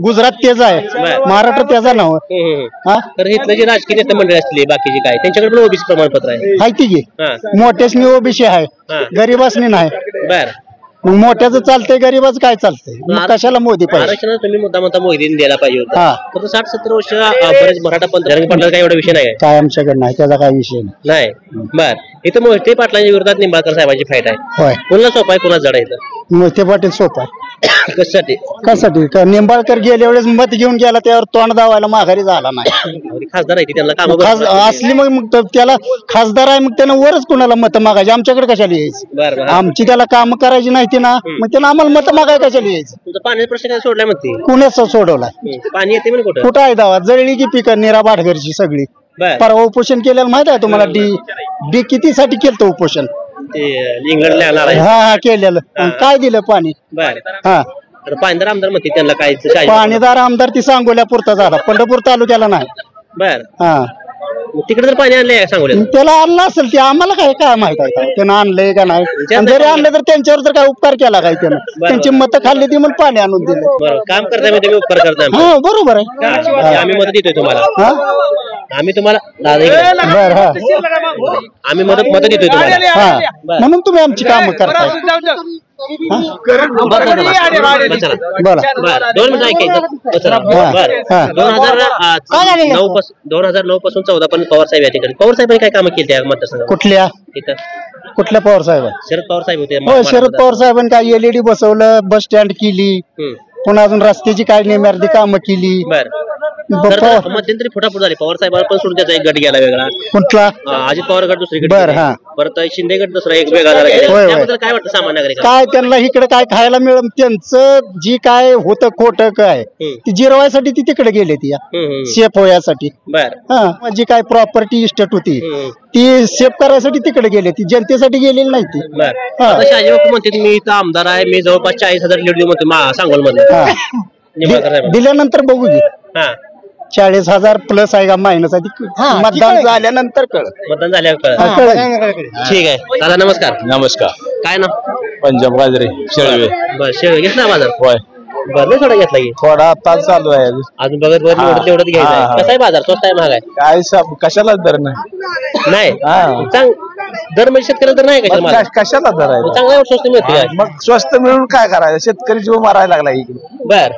गुजरात तेच आहे महाराष्ट्र त्याचा नाव. तर इथलं जे राजकीय नेते मंडळी असले बाकीचे काय त्यांच्याकडे पण ओबीसी प्रमाणपत्र आहे? माहिती घे मोठ्यासनी ओबीसी आहे गरीबासनी नाही. बर मग मोठ्याचं चालतंय गरीबाचं काय चालतंय? कशाला मोदी पाहिजे? आरक्षण तुम्ही मुद्दा म्हणता मोदीने द्यायला पाहिजे होतं. 60-70 वर्ष बरेच मराठा पंथ पाटला काय एवढा विषय नाही काय आमच्याकडे नाही त्याचा काय विषय नाही. बर इथं मोहिते पाटलांच्या विरोधात निंबाळकर साहेबांची फाईट आहे. होय कोणाला सोपा आहे कोणाला जड आहे? मोहिते पाटील सोपा आहे. कशासाठी कशासाठी निंबाळकर गेल्या वेळेस मत घेऊन गेला त्यावर तोंड दावायला माघारी झाला नाही खासदार आहे त्यांना काम असली मग त्याला खासदार आहे मग त्यानं वरच कुणाला मत मागायची आमच्याकडे कशाला यायची आमची त्याला काम करायची नाही ना मग त्यानं आम्हाला मत मागाय कशाला यायचं तुमचा पाण्याचा प्रश्न काय सोडलाय म्हणते कुणाचा सोडवला पाणी येते म्हणे कुठं कुठं आहे दावा जळली की पिकं निरा भाटघरची सगळी परवा उपोषण केलेलं माहित आहे तुम्हाला डी कितीसाठी केलं उपोषण इंग्लंडला हा केलेलं काय दिलं पाणी हा पाणीदार आमदार म्हणते त्यांना काय पाणीदार आमदार ती सांगोल्या पुरता झाला पंढरपूर तालुक्याला नाही बर हा तिकडे जर पाणी आणलंय सांगोल्या त्याला आणलं असेल ते आम्हाला काय माहित आहे त्यानं आणलंय का नाही आणि जरी आणलं तर त्यांच्यावर तर काय उपकार केला काय त्यानं त्यांची मतं खाल्ली ती म्हणून पाणी आणून दिलं काम करताय तुम्ही उपकार करताय हा बरोबर आहे आम्ही मदत देतोय तुम्हाला आम्ही तुम्हाला बर हा आम्ही मदत देतोय तुम्हाला हा म्हणून तुम्ही आमची कामं करताय बोला 2 मिनिटं ऐकायचं 2009 पासून 14 पण पवार साहेब या ठिकाणी पवार साहेबांनी काय कामं केली त्या मतदारसंघात कुठल्या पवार साहेब शरद पवार साहेब होते हो शरद पवार साहेबांनी काय एलईडी बसवलं बस स्टँड केली पुन्हा अजून रस्त्याची काय निम्यार्धी कामं केली मध्यंतरी फुटाफुट झाली पवार साहेबांना पण सोडून त्याचा एक गट गेला वेगळा कुठला अजित पवार गट दुसरीकडे बर हा परत शिंदे गट दुसरा एक वेगळा झाला त्याबद्दल काय वाटतं सामान्य नागरिक काय त्यांना इकडे काय खायला मिळेल त्यांचं जी काय होतं खोटं काय ती जिरवायसाठी ती तिकडे गेले ती सेफ होण्यासाठी हा जी काय प्रॉपर्टी इस्टेट होती ती सेफ करायसाठी तिकडे गेले ती जनतेसाठी गेलेली नाही ती शाहजी बापू म्हणते मी इथं आमदार आहे मी जवळपास 40,000 लीड देऊ म्हणते सांगोल मध्ये दिल्यानंतर बघू की 40,000 प्लस आहे का मायनस आहे मतदान झाल्यानंतर मतदान झाल्यावर ठीक आहे दादा नमस्कार काय ना पंजाब गाजरे शेळवे बर शेळवे घेतला बाजार होय बरं थोडा घेतला की थोडा आता चालू आहे अजून बघत तेवढंच घ्यायचं कसा आहे बाजार स्वस्त आहे महाग आहे काय कशाला दर नाही चांग दर म्हणजे शेतकऱ्याला तर नाही कशाला दर आहे चांगला स्वस्त मिळते मग स्वस्त मिळून काय करायचं शेतकरी जीव मारायला लागला इकडे बर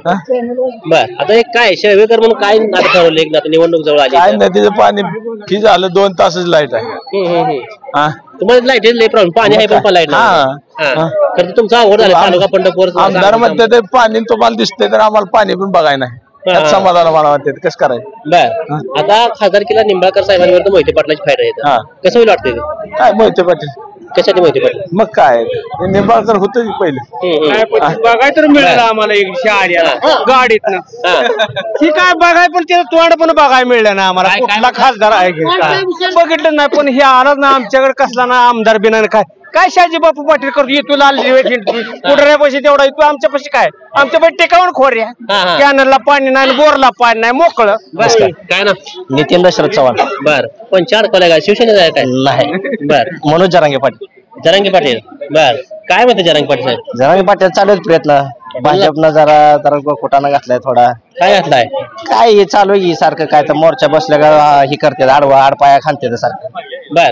आता एक काय शेळवेकर म्हणून काय आता ठरवलं एक आता निवडणूक जवळ आली काय नदीचं पाणी की झालं 2 तासच लाईट आहे तुम्हाला लाईट लय प्रॉब्लेम पाणी आहे पण लाईट तर तुमचा आवड झाला तालुका पंढरपूर आमदार मध्ये ते पाणी तुम्हाला दिसतंय तर आम्हाला पाणी पण बघायला नाही समाधान मला वाटते कसं करायचं बर आता खासदारकीला निंबाळकर साहेबांवर मोहिते पाटलाची फायदा येतात कसं होईल वाटतंय काय मोहिते पाटील कशाने मोहिते पाटील मग काय निंबाळकर होतं की पहिले बघाय तर मिळालं आम्हाला एक गाडीत ही काय बघाय पण त्याचं तोंड पण बघायला मिळलं ना आम्हाला कुठला खासदार आहे बघितलं नाही पण हे आलाच ना आमच्याकडे कसला ना आमदार बिना काय शाहजी बापू पाटील करतो येतो लाल कुठल्या पैसे तेवढा येतो आमच्या पैसे काय आमच्या पैसे टेकावून खोऱ्या कॅनलला पाणी नाही बोरला पाणी नाही मोकळं काय ना नितीन दशरथ चव्हाण बर पण 4 कोल्या शिवसेनेचा आहे काय नाही बर मनोज जरांगे पाटील बर काय म्हणते जरांगे पाटील साहेब जरांगे पाटील चालू प्रयत्न भाजपनं जरा कुटाणा घातलाय थोडा काय घातलाय काय हे चालू आहे सारखं काय तर मोर्चा बसल्या का हे करते आडपाया खांते सारखं बर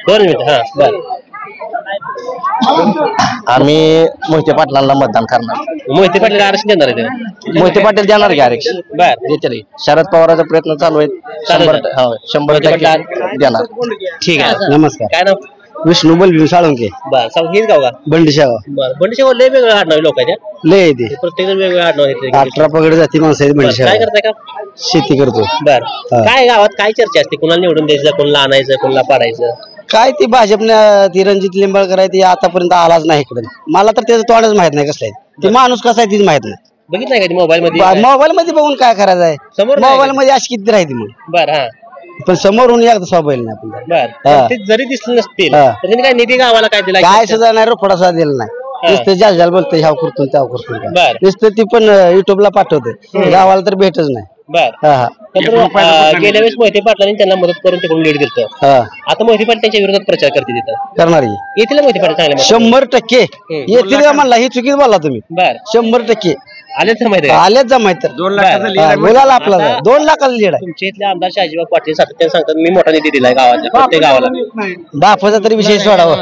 2 मिनिट हा बर आम्ही मोहिते पाटलांना मतदान करणार मोहिते पाटील आरक्षण देणार आहे मोहिते पाटील देणार की आरक्षण बर देते शरद पवाराचा प्रयत्न चालू आहे 100% देणार ठीक आहे नमस्कार काय नाव विष्णू बलबी साळुंके बर सांगीत गाव का बंडीशाव बर बंडीशाव लय वेगळं आडनाव लोक आहेत लय येते प्रत्येक जण वेगळं आडनाव आहेत 18 पगड जाती माणसं आहेत बंडीशाव काय करताय का शेती करतो बर काय गावात काय चर्चा असते कुणाला निवडून द्यायचं कुणाला आणायचं कुणाला पाडायचं काय ती भाजपने ती रणजित लिंबाळकर आहे ती आतापर्यंत आलाच नाही इकडे मला तर त्याचं तोंडच माहित नाही कसं आहे ती माणूस कसा आहे तीच माहित नाही बघितलंय का मोबाईल मध्ये बघून काय करायचं आहे मोबाईल मध्ये अशी किती राहते मग बर हा पण समोरून एकदा स्वभाव नाही आपण बर ते जरी दिसले नसतील तर त्यांनी काय निधी गावाला काय दिला काय सुद्धा नाही रोकडा सुद्धा दिला नाही नुसतं जाल बोलतो ह्या करतो त्या करतो नुसतं ती पण युट्यूबला पाठवते गावाला तर भेटच नाही गेल्या वेळेस मोहिते पाटलांनी त्यांना मदत करून तिकडून लीड दिलं आता मोहिते पाटील त्यांच्या विरोधात प्रचार करते तिथं करणार येतील मोहिते पाटील चांगले 100% येतील का म्हणला ही चुकीच बोलला तुम्ही बर 100% आलेच माहिती आलेच जा माहिती 2 लाखाचा बोलायला आपला 2 लाखाचा लीड आहे तुमच्या इथले आमदार शाहजीबाग पाटील सातत्याने सांगतात मी मोठा निधी दिलाय गावाच्या प्रत्येक गावाला बापाचा तरी विषय सोडावा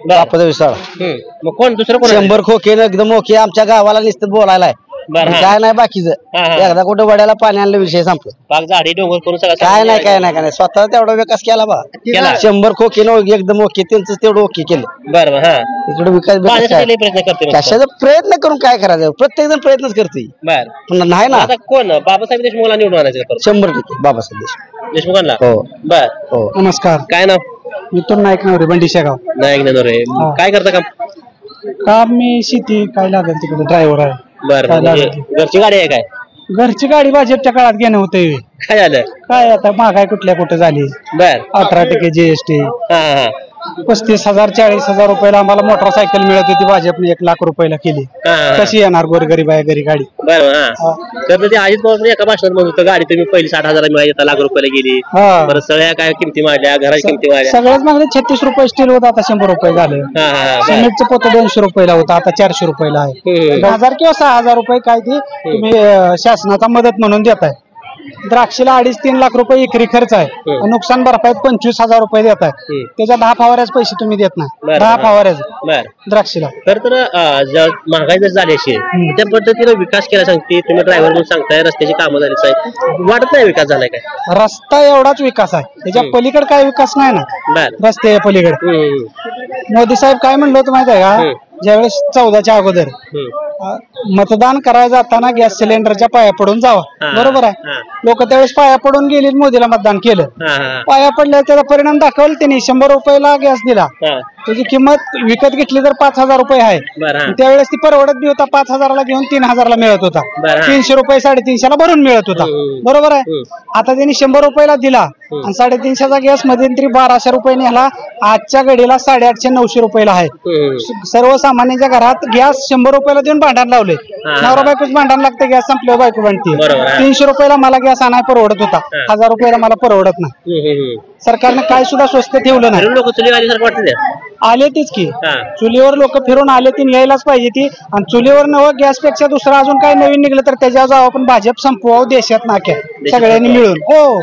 बापाचा विषय मग कोण दुसरं कोण 100 खोके एकदम ओके आमच्या गावाला नुसतं बोलायला बरं, हा. काय नाही बाकीचं एकदा कुठं वड्याला पाणी आणलं विषय संपलं. बाग झाडी डोंगर करून सगळं काय नाही स्वतः तेवढा विकास केला बा. केला. 100 खोके एकदम ओके त्यांचं तेवढं ओके केलं. बरं हा इकडे विकास पाण्यासाठी लय प्रयत्न करते नुसतं. कशाचा प्रयत्न करून काय करायचं, प्रत्येक जण प्रयत्नच करते. बर पण नाही ना आता कोण बाबासाहेब देशमुखला निवडून आणायचं का परत? 100% बाबासाहेब देशमुख. देशमुखांना हो. बर हो. नमस्कार, काय नाव? मिथुन नाईक नवरे, बंडी शेगाव. नाही रे काय करता काम? काम मी शेती काय लागेल तिकडे ड्रायव्हर आहे. बर घरची गाडी आहे काय? घरची गाडी भाजपच्या काळात घेणं होते. काय झालं? काय आता महागाई कुठल्या कुठे झाली. बर 18% GST. हा हा 35,000 40,000 रुपयाला आम्हाला मोटरसायकल मिळत होती, भाजपने 1 लाख रुपयाला केली. कशी येणार गोरगरीब आहे घरी गाडी. बरं हा तर ते अजित पवार एका भाषणात म्हणत होतं गाडी तुम्ही पहिली 60,000 मिळाली, आता लाख रुपयाला गेली. बरं सगळ्या काय किमती वाढल्या, घराच्या किमती वाढल्या. सगळ्याच मागणी 36 रुपये स्टील होतं, आता 100 रुपये झालं. सिमेंटचं पोतं 200 रुपयाला होतं, आता 400 रुपयाला आहे. 1000 किंवा 6,000 रुपये काय ती तुम्ही शासनाचा मदत म्हणून देताय. द्राक्षीला 2.5-3 लाख रुपये एकरी खर्च आहे, नुकसान भरपाई 25,000 रुपये देत आहे. त्याच्या 10 फवाऱ्याच पैसे तुम्ही देत नाही. 10 फवाऱ्याच द्राक्षीला. तर महागाई जर झाली असेल त्या पद्धतीने विकास केला सांगते तुम्ही, ड्रायव्हर म्हणून सांगताय रस्त्याची कामं झाली साहेब, वाटत नाही विकास झालाय काय? रस्ता एवढाच विकास आहे, त्याच्या पलीकडे काय विकास नाही ना. रस्ते पलीकडे मोदी साहेब काय म्हणलं होतं माहिती आहे का, ज्यावेळेस 14च्या अगोदर मतदान करायला जाताना गॅस सिलेंडरच्या पाया पडून जावा, बरोबर आहे. लोक त्यावेळेस पाया पडून गेली, मोदीला मतदान केलं. पाया पडल्या त्याचा परिणाम दाखवला त्यांनी. 100 रुपयाला गॅस दिला, त्याची किंमत विकत घेतली तर 5,000 रुपये आहे. त्यावेळेस ती परवडत बी होता, 5,000ला घेऊन 3,000ला मिळत होता. 300 रुपये 350ला भरून मिळत होता, बरोबर आहे. आता त्यांनी 100 रुपयाला दिला आणि 350चा गॅस मध्यंतरी 1,200 रुपये न्याला, आजच्या घडीला 850-900 रुपयाला आहे. सर्वसामान्यांच्या घरात गॅस 100 रुपयाला देऊन भांडण लावले. नवरा बायकोच भांडण लागतं, गॅस संपल्यावर बायको भांडते. 300 रुपयाला मला गॅस आणायला परवडत होता, 1000 रुपयाला मला परवडत नाही. सरकारने काय सुद्धा स्वस्त ठेवलं नाही. लोक चुलीवाली आले तीच की चुलीवर लोक फिरून आले ती, यायलाच पाहिजे ती. आणि चुलीवर नवं गॅस पेक्षा दुसरं अजून काही नवीन निघलं तर त्याच्यावर जावं, पण भाजप संपवावं देशात नाक्या सगळ्यांनी मिळून. हो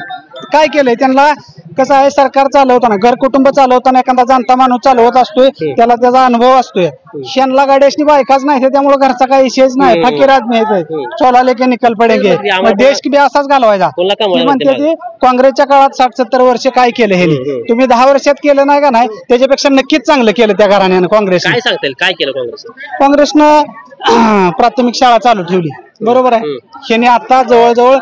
काय केलंय त्यांना, कसं आहे सरकार चालवताना, घर कुटुंब चालवताना एखादा जाणता माणूस चालवत असतोय, त्याला त्याचा अनुभव असतोय. शेणला गाड्याशी बायकाच नाही, त्यामुळे घरचा काही विषयच नाही. फकीर आदमी आहे, चोला लेके निकल पडेगे. देश बी असाच घालवायचा. म्हणते ते काँग्रेसच्या काळात 60-70 वर्ष काय केलं हे, तुम्ही 10 वर्षात केलं नाही का नाही, त्याच्यापेक्षा नक्कीच चांगलं केलं त्या घराण्यानं. काँग्रेस काय सांगतील काय केलं काँग्रेसनं प्राथमिक शाळा चालू ठेवली, बरोबर आहे. ह्याने आता जवळजवळ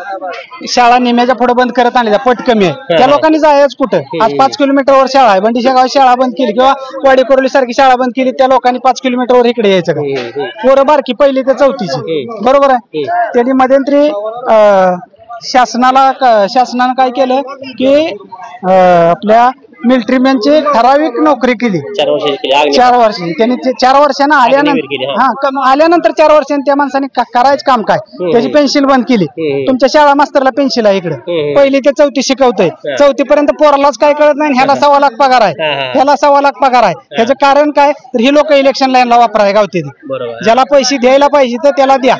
शाळा निम्याच्या पुढे बंद करत आणल्या, पट कमी आहे. त्या लोकांनी जायच कुठं. आज 5 किलोमीटरवर शाळा आहे, बंडीशेगाव शाळा बंद केली किंवा वाडी कोरोली सारखी शाळा बंद केली, त्या लोकांनी 5 किलोमीटरवर इकडे यायचं का? पोरं बारकी 1ली ते 4थीची, बरोबर आहे. त्यांनी मध्यंतरी शासनानं काय केलं की आपल्या मिलिटरी मॅनची ठराविक नोकरी केली 4 वर्षांनी. त्यांनी 4 वर्षांना आल्यानंतर 4 वर्षांनी त्या माणसाने करायचं काम काय, त्याची पेन्शन बंद केली. तुमच्या शाळा मास्तरला पेन्शन आहे इकडे, 1ली ते 4थी शिकवतोय. 4थी पर्यंत पोरालाच काय कळत नाही, ह्याला 1.25 लाख पगार आहे, ह्याला 1.25 लाख पगार आहे. ह्याचं कारण काय, तर ही लोक इलेक्शन लाईनला वापराय गावते. ज्याला पैसे द्यायला पाहिजे तर त्याला द्या.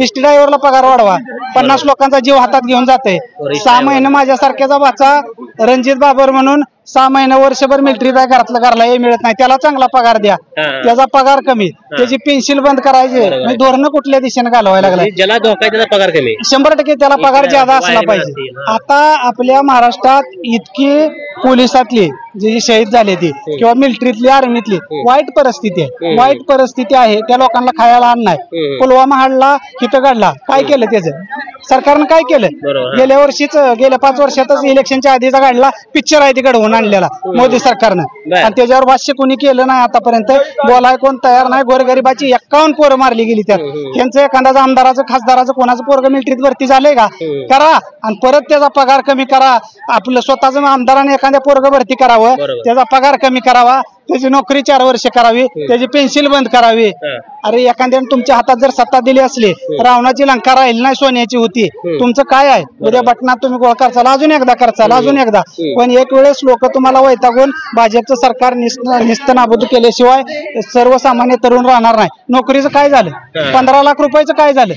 एसटी ड्रायव्हरला पगार वाढवा. 50 लोकांचा जीव हातात घेऊन जाते. 6 महिने माझ्यासारख्याचा भाचा रणजित बाबर म्हणून 6 महिने वर्षभर मिलिटरी बॅग घरातला घरला हे मिळत नाही, त्याला चांगला पगार द्या. त्याचा पगार कमी, त्याची पेन्शन बंद करायची. धोरण कुठल्या दिशेने घालवायला लागला, ज्याला धोका त्याचा पगार कमी, 100% त्याला पगार ज्यादा असला पाहिजे. आता आपल्या महाराष्ट्रात इतकी पोलिसातली जी शहीद झाली ती किंवा मिलिटरीतली आर्मीतली वाईट परिस्थिती आहे, वाईट परिस्थिती आहे. त्या लोकांना खायला अन्न नाही. पुलवामा हाडला, तिथं काढला, काय केलं त्याचं सरकारनं, काय केलं? गेल्या वर्षीच, गेल्या 5 वर्षातच इलेक्शनच्या आधीचा काढला पिक्चर आहे ती घडवून आणलेला मोदी सरकारनं, आणि त्याच्यावर भाष्य कोणी केलं नाही आतापर्यंत. बोलाय कोण तयार नाही. गोरगरिबाची 51 पोरं मारली गेली त्यात. त्यांचं एखाद्याचं आमदाराचं खासदाराचं कोणाचं पोरग मिलिटरीत भरती झालंय का? करा, आणि परत त्याचा पगार कमी करा. आपलं स्वतःच आमदाराने एखाद्या पोरग भरती करावं, त्याचा पगार कमी करावा, त्याची नोकरी 4 वर्ष करावी, त्याची पेन्शन बंद करावी. अरे एखाद्याने तुमच्या हातात जर सत्ता दिली असली, रावणाची लंका राहील नाही, सोन्याची होती. तुमचं काय आहे, उद्या बटनात तुम्ही गोळ करचाल, अजून एकदा करचाल, अजून एकदा. पण एक वेळेस लोक तुम्हाला वैतागून भाजपचं सरकार निस्तनाबूत केल्याशिवाय सर्वसामान्य तरुण राहणार नाही. नोकरीचं काय झालं, 15 लाख रुपयाचं काय झालं,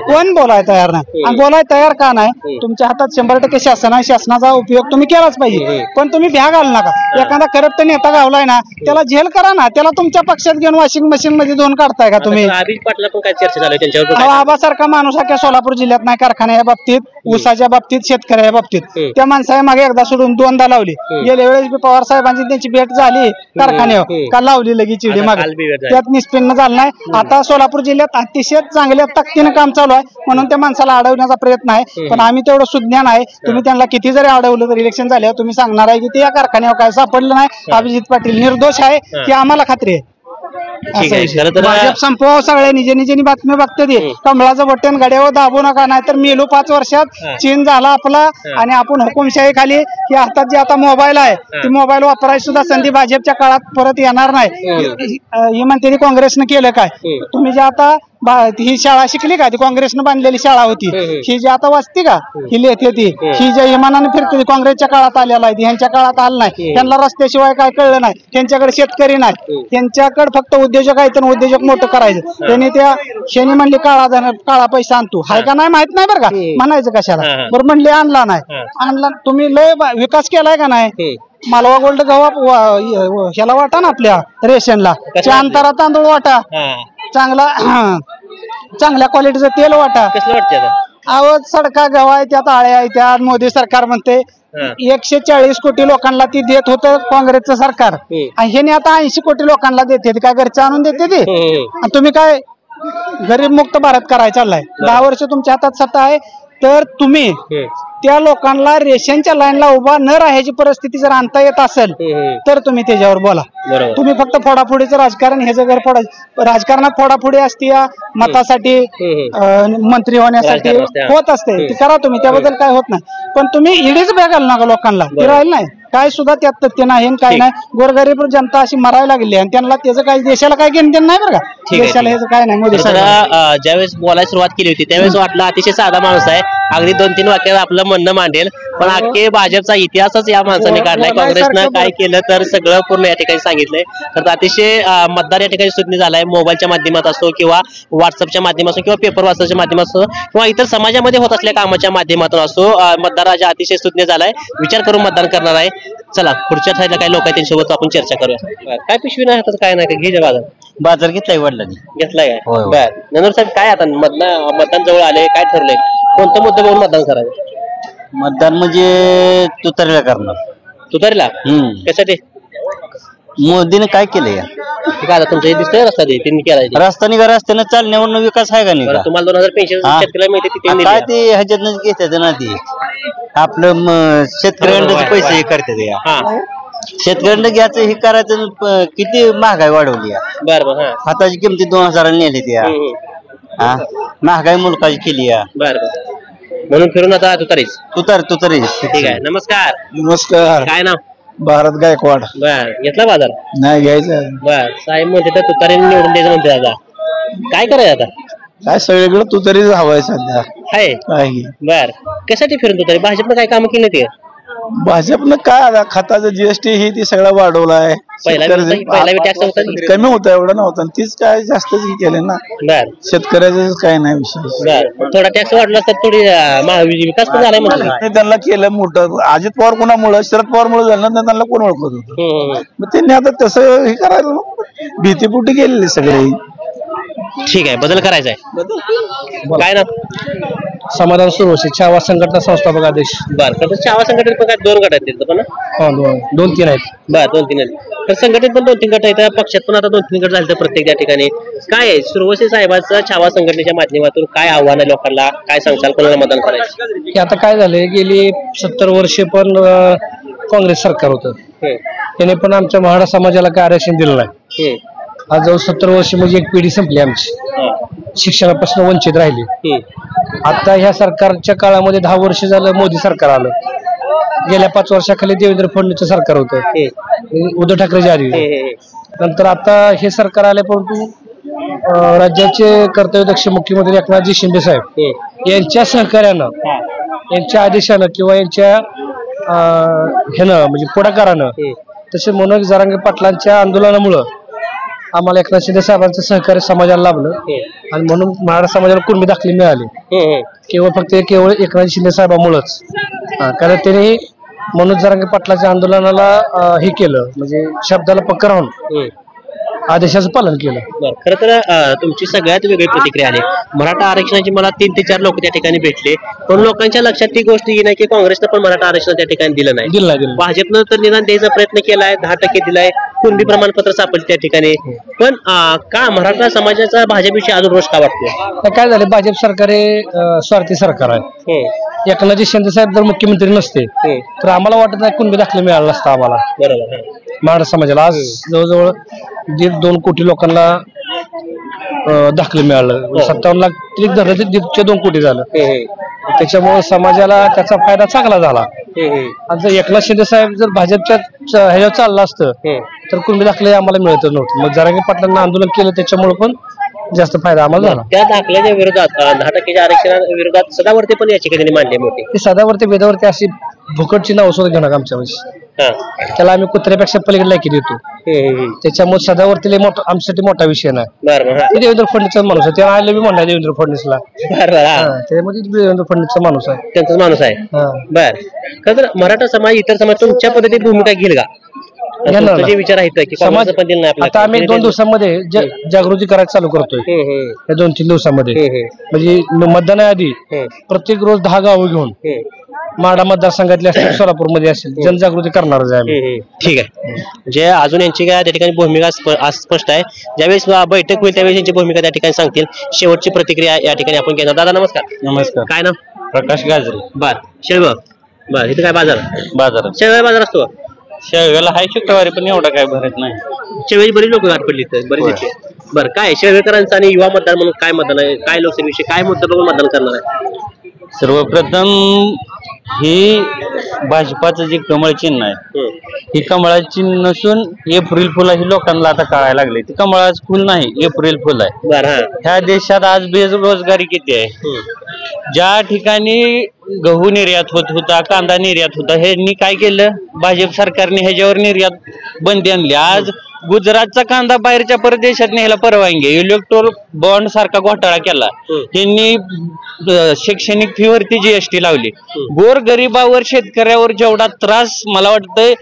कोण बोलाय तयार नाही. आणि बोलाय तयार का नाही, तुमच्या हातात 100% शासन आहे, शासनाचा उपयोग तुम्ही केलाच पाहिजे. पण तुम्ही भ्या घालू नका. एखादा करप्ट भाजपचा नेता गावलाय ना त्याला जेल करा ना, त्याला तुमच्या पक्षात घेऊन वॉशिंग मशीन मध्ये धुवून काढताय का तुम्ही? अभिजित पाटला पण काय चर्चा झाली त्यांच्यावर? आबासारखा माणूस अख्या सोलापूर जिल्ह्यात नाही. कारखान्या बाबतीत, ऊसाच्या बाबतीत, शेतकऱ्या बाबतीत त्या माणसाने मागे एकदा सोडून दोनदा लावली. गेल्या वेळेस बी पवार साहेबांची त्यांची भेट झाली कारखान्यावर, का लावली लगेच चिडी मागे, त्यात निष्पन्न झालं नाही. आता सोलापूर जिल्ह्यात अतिशय चांगल्या ताकदीनं काम चालू आहे, म्हणून त्या माणसाला अडवण्याचा प्रयत्न आहे. पण आम्ही तेवढं सुज्ञान आहे, तुम्ही त्यांना किती जरी अडवलं तर इलेक्शन झाल्यावर तुम्ही सांगणार आहे की ते या कारखान्यावर काय सापडलं नाही, अभिजित पाटील निर्दोष आहे की आम्हाला खात्री आहे. भाजप संपवा, सगळ्या निजे निजेनी बातमी बघते ते. कमळाचं बटन गड्यावर दाबू नका, नाही तर मेलो 5 वर्षात चीन झाला आपला आणि आपण हुकुमशाही खाली. की हातात जे आता मोबाईल आहे ती मोबाईल वापरायची सुद्धा संधी भाजपच्या काळात परत येणार नाही. ही म्हणते ती काँग्रेसनं केलं काय? तुम्ही जे आता ही शाळा शिकली का? ती काँग्रेसनं बांधलेली शाळा होती. ही जी आता वाचते का? ही लिहिते ती, ही ज्या इमानाने फिरते ती काँग्रेसच्या काळात आलेला आहे, ह्यांच्या काळात आलं नाही. त्यांना रस्त्याशिवाय काय कळलं नाही, त्यांच्याकडे शेतकरी नाही, त्यांच्याकडे फक्त उद्योजक आहेत आणि उद्योजक मोठं करायचं. त्यांनी त्या शेनी म्हणली काळा पैसा आणतो, हाय का नाही माहित नाही बरं का, म्हणायचं कशाला. बरं म्हणले आणला नाही, आणला. तुम्ही लय विकास केलाय का नाही? मालवा गोल्ड गव्हा ह्याला वाटा ना, आपल्या रेशनला अंतरा तांदूळ वाटा, चांगल्या क्वालिटीचं तेल वाटा. कसलं वाटतं? अहो सडका गव्हा आहे, त्यात आळ्या आहे. त्यात मोदी सरकार म्हणते 140 कोटी लोकांना ती देत होतं काँग्रेसचं सरकार, आणि ह्याने आता 80 कोटी लोकांना देते. काय घरचे आणून देते ते? आणि तुम्ही काय गरीब मुक्त भारत करायला चाललाय? 10 वर्ष तुमच्या हातात सत्ता आहे, तर तुम्ही त्या लोकांना रेशनच्या लाईनला उभा न राहायची परिस्थिती जर आणता येत असेल तर तुम्ही त्याच्यावर बोला. तुम्ही फक्त फोडाफोडीचं राजकारण, हे जर राजकारणात फोडाफोडी असते मतासाठी, मंत्री होण्यासाठी होत असते, ती करा तुम्ही, त्याबद्दल काय होत नाही. पण तुम्ही ईडीच बघाल ना लोकांना, ती राहील नाही काय सुद्धा त्यात तथ्य नाही, काय नाही. गोरगरीब जनता अशी मरायला लागली आणि त्यांना त्याचं काही, देशाला काय घेणं देणं नाही बरं का. देशाला ह्याचं काय नाही. मोदी सरकार ज्यावेळेस बोलायला सुरुवात केली होती त्यावेळेस वाटलं अतिशय साधा माणूस आहे, अगदी 2-3 वाक्यात आपलं म्हणणं मांडेल. पण अख्खे भाजपचा इतिहासच या माणसाने काढलाय. काँग्रेसनं काय केलं तर सगळं पूर्ण या ठिकाणी सांगितलंय. तर अतिशय मतदार या ठिकाणी सुज्ञ झालाय. मोबाईलच्या माध्यमात असो किंवा व्हॉट्सअपच्या माध्यमातून किंवा पेपर वाचण्याच्या माध्यमातून असो किंवा इतर समाजामध्ये होत असलेल्या कामाच्या माध्यमातून असो, मतदार राजा अतिशय सुज्ञ झालाय, विचार करून मतदान करणार आहे. चला पुढच्या साईडला काही लोक आहेत त्यांच्यासोबत आपण चर्चा करूया. काय पिशवी नाही हातात, काय नाही, घे बाजार घेतलाय वडिलांनी. घेतलाय काय? बर नंदूर साहेब, काय आता मतदान जवळ आले, काय ठरलंय, कोणतं मुद्दा बघून मतदान करायचं? मतदान म्हणजे तुतारीला करणार. तुतारीला? कशासाठी? मोदीने काय केलंय? काय आता तुमचं हे दिसतंय रस्ता त्यांनी केलाय, रस्ता निघा, रस्त्यानं चालण्यावरून विकास आहे का नाही? तुम्हाला 2000 पेन्शन शेतकऱ्याला मिळते काय ते ह्याच्यातनं घेतात ना, ती आपलं शेतकऱ्यांचे पैसे हे करतात. शेतकऱ्यांना घ्यायचं हे करायचं, किती महागाई वाढवली. बरं, हाताची किमती 2000 नेली त्या, महागाई मुलकाची केली. म्हणून फिरून आता तुतारी. ठीक आहे. नमस्कार. नमस्कार. काय नाव? भारत गायकवाड. बर, घेतला बाजार? नाही घ्यायचं. बर, साहेब म्हणते तर तुतारीने निवडून द्यायचं म्हणते. आता काय करायचं? आता काय सगळीकडे तुतारीच हवाय सध्या. आहे. बर, कशासाठी फिरून तुतारी? भाजपनं काय कामं केली ते? भाजपनं काय आता खताचं जीएसटी ही ती सगळा वाढवलाय. पहिला टॅक्स होता, कमी होता, एवढं नव्हतं. तीच काय जास्तच केले ना. शेतकऱ्याचं काय नाही विषय. थोडा टॅक्स वाढला तर थोडी विकास पण झालाय म्हणजे त्यांना केलं मोठं. अजित पवार कोणामुळे, शरद पवार मुळे झालं ना, त्यांना कोण ओळखत होतं. मग त्यांनी आता तसं हे करायला भीतीपुटी केलेली सगळे. ठीक आहे, बदल करायचा आहे. काय ना? समाधान सुरवशी, छावा संघटना संस्थापक अध्यक्ष. बरं, छावा संघटनेत पण काय 2 गट आहेत पण? 2-3 आहेत. बरं, 2-3 आहेत. तर संघटनेत पण 2-3 गट आहेत, पक्षात पण आता 2-3 गट झाले प्रत्येक त्या ठिकाणी. काय आहे सुरवशी साहेबांचं छावा संघटनेच्या माध्यमातून काय आव्हान आहे लोकांना? काय सांगताल, कोणाला मतदान करायचं? आता काय झालंय, गेली 70 वर्षे पण काँग्रेस सरकार होतं, त्याने पण आमच्या महाडा समाजाला काय आरक्षण दिलं नाही. आज जवळ 70 वर्ष म्हणजे एक पिढी संपली आमची, शिक्षणापासून वंचित राहिली. आता ह्या सरकारच्या काळामध्ये 10 वर्ष झालं मोदी सरकार आलं. गेल्या 5 वर्षाखाली देवेंद्र फडणवीसचं सरकार होतं, उद्धव ठाकरेच्या आधी. नंतर आता हे सरकार आले, परंतु राज्याचे कर्तव्यदक्ष मुख्यमंत्री एकनाथजी शिंदे साहेब यांच्या सहकार्यानं, यांच्या आदेशानं किंवा यांच्या ह्यानं म्हणजे पुढाकारानं, तसे मनोज जरांगे पाटलांच्या आंदोलनामुळं आम्हाला एकनाथ शिंदे साहेबांचं सहकार्य समाजाला लाभलं आणि म्हणून मराठा समाजाला कुणबी दाखले मिळाले. केवळ एकनाथ शिंदे साहेबांमुळेच. कारण त्यांनी मनोज जरांगे पाटलाच्या आंदोलनाला हे केलं, म्हणजे शब्दाला पक्क राहून आदेशाचं पालन केलं. बरं, खरं तर तुमची सगळ्यात वेगळी प्रतिक्रिया आली. मराठा आरक्षणाची मला 3 ते 4 लोक त्या ठिकाणी भेटले, पण लोकांच्या लक्षात ती गोष्ट ही नाही की काँग्रेसनं पण मराठा आरक्षण त्या ठिकाणी दिलं नाही. भाजपनं तर निदान द्यायचा प्रयत्न केलाय, 10% दिलाय, कुणबी प्रमाणपत्र सापडले त्या ठिकाणी. पण का मराठा समाजाचा भाजपविषयी अजून रोष का वाटतो? काय झालं, भाजप सरकार हे स्वार्थी सरकार आहे. एकनाथजी शिंदे साहेब जर मुख्यमंत्री नसते तर आम्हाला वाटत नाही कुणबी दाखले मिळाला नसता आम्हाला. बरोबर. मराठा समाजाला आज जवळजवळ 1.5-2 कोटी लोकांना दाखले मिळालं. 57 लाख धरलं ते 2 कोटी झालं. त्याच्यामुळे समाजाला त्याचा फायदा चांगला झाला. आणि जर एकनाथ शिंदे साहेब जर भाजपच्या ह्याच्यावर चाललं असतं तर कुणबी दाखले आम्हाला मिळत नव्हते. मग जरांगे पाटलांना आंदोलन केलं त्याच्यामुळे पण जास्त फायदा आम्हाला झाला. त्या दाखल्याच्या विरोधात 10% आरक्षणा विरोधात सदावर्ती पण याची कधी मांडली मोठी. सदावर्ती वेदावरती अशी भुकटची नाव सुद्धा घेणार आमच्या वेळेस. त्याला आम्ही कुत्र्यापेक्षा पलीकडे लायकी देतो. त्याच्यामुळे सदावर्तीला आमच्यासाठी मोठा विषय नाही. देवेंद्र फडणवीसचा माणूस आहे, त्याला आयला बी म्हणला देवेंद्र फडणवीसला. त्यामध्ये देवेंद्र फडणवीसचा माणूस आहे, त्यांचाच माणूस आहे. बर, खरं तर मराठा समाज इतर समाज तुमच्या पद्धतीने भूमिका घेईल का? जे विचार आहेत की समाज आता आम्ही 2 दिवसामध्ये जागृती करायला चालू करतोय. या 2-3 दिवसामध्ये म्हणजे मतदानाआधी प्रत्येक रोज 10 गावं घेऊन माडा मतदारसंघातले असतील, सोलापूरमध्ये असेल, जनजागृती करणारच आहे आम्ही. ठीक आहे. जे अजून यांची काय त्या ठिकाणी भूमिका स्पष्ट आहे. ज्यावेळेस बैठक होईल त्यावेळेस यांची भूमिका त्या ठिकाणी सांगतील. शेवटची प्रतिक्रिया या ठिकाणी आपण घेणार. दादा नमस्कार. नमस्कार. काय नाव? प्रकाश गाजरे. बर, शेळगाव. बर, इथे काय बाजार शेळगाव बाजार असतो? शेळगावला हाय शुक्रवारी, पण एवढा काय भरत नाही. शेळगावची बरीच लोक गाठ पडली बरीच. बरं, काय शेळगावकरांचं आणि युवा मतदार म्हणून काय मतदान आहे? काय लोकसभेविषयी काय मुद्दा बघून मतदान करणार आहे? सर्वप्रथम ही भाजपाचं जे कमळ चिन्ह आहे, ही कमळाचं चिन्ह नसून एप्रिल फुल ही लोकांना आता कळायला लागले. ती कमळाचं फुल नाही, एप्रिल फुल आहे. ह्या देशात आज बेरोजगारी किती आहे. ज्या ठिकाणी गहू निर्यात होत होता, कांदा निर्यात होता, ह्यांनी काय केलं, भाजप सरकारने ह्याच्यावर निर्यात बंदी आणली. आज गुजरातचा कांदा बाहेरच्या परदेशात न्यायला परवानगी, इलेक्ट्रोल बॉन्ड सारखा घोटाळा केला. त्यांनी शैक्षणिक फी वरती GST लावली. गोर गरिबावर शेतकऱ्यावर जेवढा त्रास मला वाटतंय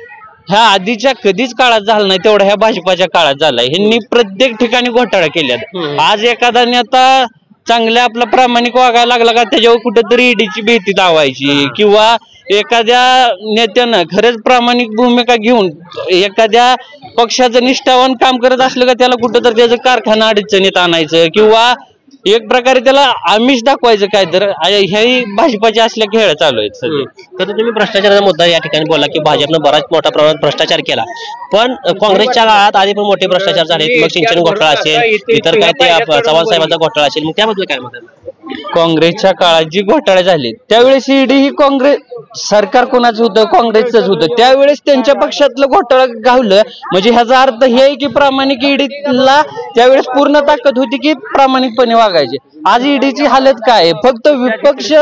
ह्या आधीच्या कधीच काळात झाला नाही तेवढा ह्या भाजपाच्या काळात झालाय. ह्यांनी प्रत्येक ठिकाणी घोटाळा केल्यात. आज एखादा नेता चांगल्या आपला प्रामाणिक वागायला लागला का त्याच्यावर कुठेतरी ईडीची भीती दावायची, किंवा एखाद्या नेत्यानं खरंच प्रामाणिक भूमिका घेऊन एखाद्या पक्षाचं निष्ठावान काम करत असलं का त्याला कुठंतरी त्याचं कारखाना अडचणीत आणायचं, किंवा एक प्रकारे त्याला आमिष दाखवायचं. काय तर हे भाजपाचे असल्या खेळ चालू आहेत सध्या. तर तुम्ही भ्रष्टाचाराचा मुद्दा या ठिकाणी बोलला की भाजपनं बराच मोठ्या प्रमाणात भ्रष्टाचार केला, पण काँग्रेसच्या काळात आधी पण मोठे भ्रष्टाचार झाले. मग सिंचन घोटाळा असेल, इतर काय ते चव्हाण साहेबांचा घोटाळा असेल, मग त्याबद्दल काय म्हणतात? काँग्रेसच्या काळात जी घोटाळे झाले त्यावेळेस ईडी ही काँग्रेस सरकार कोणाचं होतं, काँग्रेसच होतं. त्यावेळेस त्यांच्या पक्षातलं घोटाळा गावलं, म्हणजे ह्याचा अर्थ हे आहे की प्रामाणिक ईडीला त्यावेळेस पूर्ण ताकद होती की प्रामाणिकपणे वागायचे. आज ईडीची हालत काय, फक्त विपक्ष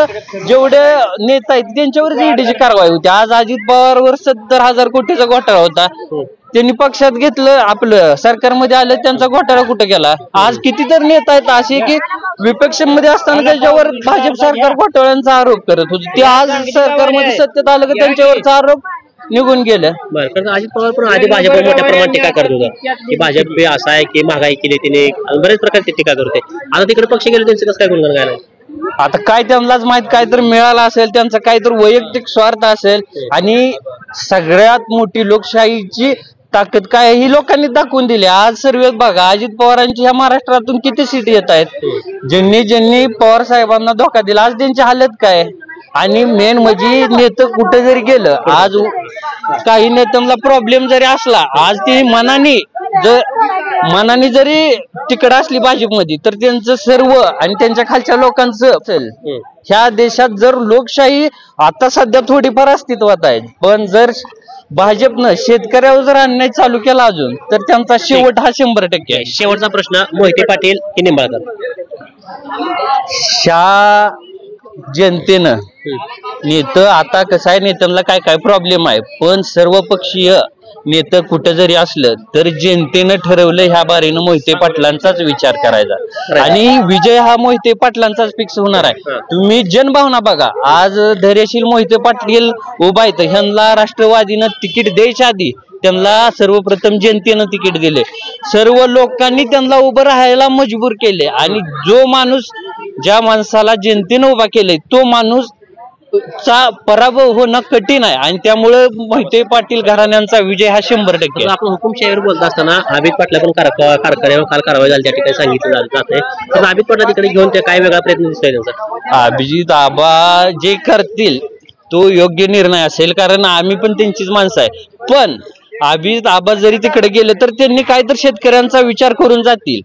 जेवढे नेता आहेत त्यांच्यावरच ईडीची कारवाई होती. आज अजित पवारवर 70,000 कोटीचा घोटाळा होता, त्यांनी पक्षात घेतलं, आपलं सरकारमध्ये आलं, त्यांचा घोटाळा कुठे गेला. आज कितीतरी नेता आहेत असे की विपक्षामध्ये असताना त्याच्यावर भाजप सरकार घोटाळ्यांचा आरोप करत होते, ते आज सरकारमध्ये सत्तेत आलं की त्यांच्यावरचा आरोप निघून गेलं. बरं, अजित पवार पण आधी भाजप मोठ्या प्रमाणात टीका करत होता की भाजप असं आहे की महागाई केली, तिने बरेच प्रकारची टीका करते. आता तिकडे पक्ष गेले त्यांचं कसं काय गुणगान गायला? आता काय त्यांनाच माहित, काय तर मिळालं असेल, त्यांचा काहीतरी वैयक्तिक स्वार्थ असेल. आणि सगळ्यात मोठी लोकशाहीची ताकद काय ही लोकांनी दाखवून दिली. आज सर्व बघा, अजित पवारांची ह्या महाराष्ट्रातून किती सीट येत आहेत. ज्यांनी पवार साहेबांना धोका दिला आज त्यांची हालत काय. आणि मेन म्हणजे नेतं कुठे जरी गेलं, आज काही नेत्यांना प्रॉब्लेम जरी असला, आज ती मनाने जरी तिकडे असली भाजपमध्ये, तर त्यांचं सर्व आणि त्यांच्या खालच्या लोकांचं असेल. ह्या देशात जर लोकशाही आता सध्या थोडीफार अस्तित्वात आहे, पण जर भाजपनं शेतकऱ्यावर जर अन्याय चालू केला अजून, तर त्यांचा शेवट हा 100% आहे. शेवटचा प्रश्न, मोहिते पाटील की निंबाळकर? ह्या जनतेनं नेतं, आता कसं आहे, नेत्यांना काय काय प्रॉब्लेम आहे, पण सर्वपक्षीय नेतं कुठं जरी असलं तर जनतेनं ठरवलं ह्या बारीनं मोहिते पाटलांचाच विचार करायचा आणि विजय हा मोहिते पाटलांचाच फिक्स होणार आहे. तुम्ही जनभावना बघा, आज धैर्यशील मोहिते पाटील उभा आहेत, ह्यांना राष्ट्रवादीनं तिकीट द्यायच्या आधी त्यांना सर्वप्रथम जनतेनं तिकीट दिले, सर्व लोकांनी त्यांना उभं राहायला मजबूर केले आणि जो माणूस ज्या माणसाला जनतेनं उभा केले तो माणूस चा पराभव होणं कठीण आहे आणि त्यामुळे मोहिते पाटील घराण्यांचा विजय हा 100%. आपण हुकुमशाहीवर बोलत असताना अभित पाटला पण कारखान्यावर काल कारवाई झाली त्या ठिकाणी सांगितलं जात आहे, तर अभित पाटला तिकडे घेऊन ते काय वेगळा प्रयत्न दिसतोय त्यांचा? अभिजित आबा जे करतील तो योग्य निर्णय असेल, कारण आम्ही पण त्यांचीच माणसं आहे. पण अभिजित आबा जरी तिकडे गेले तर त्यांनी काहीतरी शेतकऱ्यांचा विचार करून जातील.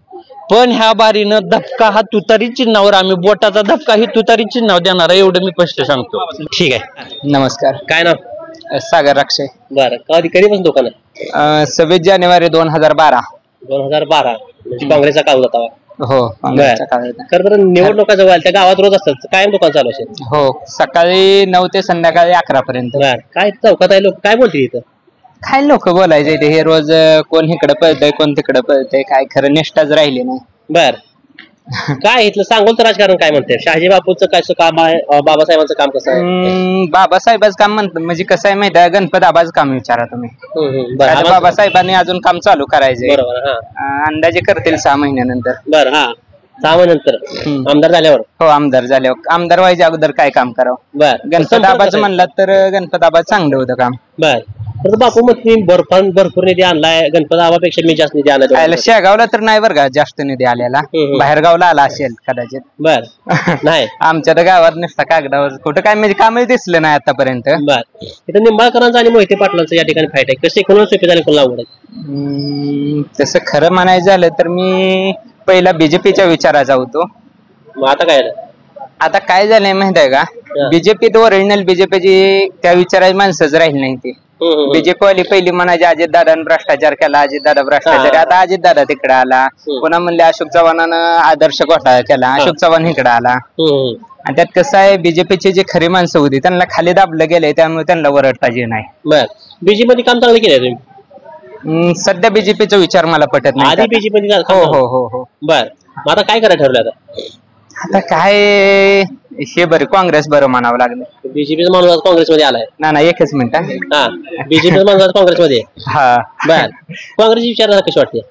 पण ह्या बारीनं धपका हा तुतारी चिन्हावर, आम्ही बोटाचा धपका ही तुतारी चिन्हावर देणार आहे, एवढं मी स्पष्ट सांगतो. ठीक आहे. नमस्कार. काय नाव? सागर राक्षे. बरं, कधीपासून दुकान आहे? 26 जानेवारी 2012. 2012 म्हणजे काँग्रेसचा काळ होता. हो, खरं तर निवडणुका जवळ त्या गावात रोज असतात, कायम दुकान चालू असेल? हो, सकाळी 9 ते संध्याकाळी 11 पर्यंत. काय चौकात आहे, लोक काय बोलतील इथं? काय लोक बोलायचे ते, हे रोज कोण इकडे पळतय कोण तिकडे पळतय, काय खरं निष्ठाच राहिली नाही. बर, काय इथलं सांगोलचं राजकारण काय म्हणते? शहाजी बापूचं काय काम आहे, बाबासाहेबांचं काम कसं आहे? बाबासाहेबांचं काम म्हणतो म्हणजे कसं आहे माहिती आहे, गणपत आबाचं काम विचारा तुम्ही. बाबासाहेबांनी अजून काम चालू करायचंय, अंदाजे करतील 6 महिन्यानंतर. बर, हा 6 महिन्यानंतर आमदार झाल्यावर? हो, आमदार झाल्यावर. आमदार व्हायच्या अगोदर काय काम करावं? बर, गणपत आबाचं म्हणलं तर गणपत आबा चांगलं होतं काम. बर, बापू मग भरपूर निधी आणलाय, गणपत आबापेक्षा मी जास्त निधी आणला. शेगावला तर नाही बरं का जास्त निधी आलेला, बाहेर गावला आला असेल कदाचित. बर, नाही आमच्या तर गावात नुसता कागदावर कुठं काय म्हणजे कामच दिसलं नाही आतापर्यंत. बर, इथं निंबाळकरांचं आणि मोहिते पाटलांचं या ठिकाणी फाईट आहे, कसे कोणाला सोपी झाले कोणाला अवघड आहे? तसं खरं म्हणायचं झालं तर मी पहिला बीजेपीच्या विचाराचा होतो. मग आता काय झालंय माहित आहे का, बीजेपीत ओरिजिनल बीजेपीची त्या विचाराची माणसंच राहील नाही. ती बीजेपी वाली पहिली म्हणायची अजित दादानं भ्रष्टाचार केला, अजित दादा भ्रष्टाचार. आता अजित दादा तिकडे आला, पुन्हा म्हणले अशोक चव्हाणानं आदर्श घोटाळा केला, अशोक चव्हाण इकडे आला. आणि त्यात कसं आहे, बीजेपीची जी खरी माणसं होती त्यांना खाली दाबलं गेले, त्यामुळे त्यांना वरडता जे नाही. बर, बीजेपी मध्ये काम चांगलं केलंय तुम्ही? सध्या बीजेपीचा विचार मला पटत नाही. आधी बीजेपी? हो हो हो हो. बर, मग आता काय करायला ठरलं? आता काय हे बरं, काँग्रेस बरं म्हणावं लागलं. बीजेपीचा माणूस काँग्रेसमध्ये आलाय? ना एकच मिनिट. हा, बीजेपीचा माणूस काँग्रेसमध्ये? हा. बर, काँग्रेसची विचारधारा कशी वाटते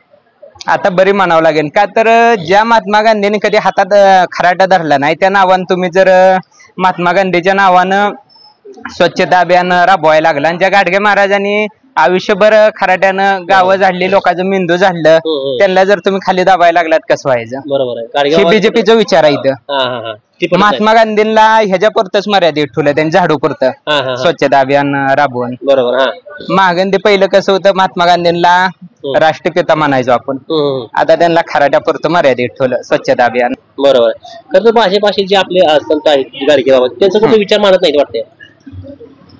आता? बरी म्हणावं लागेल का, तर ज्या महात्मा गांधींनी कधी हातात खराटा धरला नाही त्या नावानं तुम्ही जर महात्मा गांधीच्या नावानं स्वच्छता अभियान राबवायला लागला आणि ज्या गाडगे महाराजांनी आयुष्यभर खराट्यानं गावं झाडली, लोकांचं मेंदू झाडलं, त्यांना जर तुम्ही खाली दाबायला लागलात कसं व्हायचं? बरोबर आहे, बीजेपीचा विचार आहे इथं. महात्मा गांधींना ह्याच्यापुरतच मर्यादित ठेवलं त्यांनी, झाडू पुरतं स्वच्छता अभियान राबवून. बरोबर. महागांधी पहिलं कसं होतं, महात्मा गांधींना राष्ट्रपिता म्हणायचो आपण, आता त्यांना खराट्यापुरतं मर्यादित ठेवलं स्वच्छता अभियान. बरोबर. खरं तर भाजपाशी जे आपले संत आहेत गाडगे बाबा, त्यांचा कुठे विचार मानत नाही वाटते?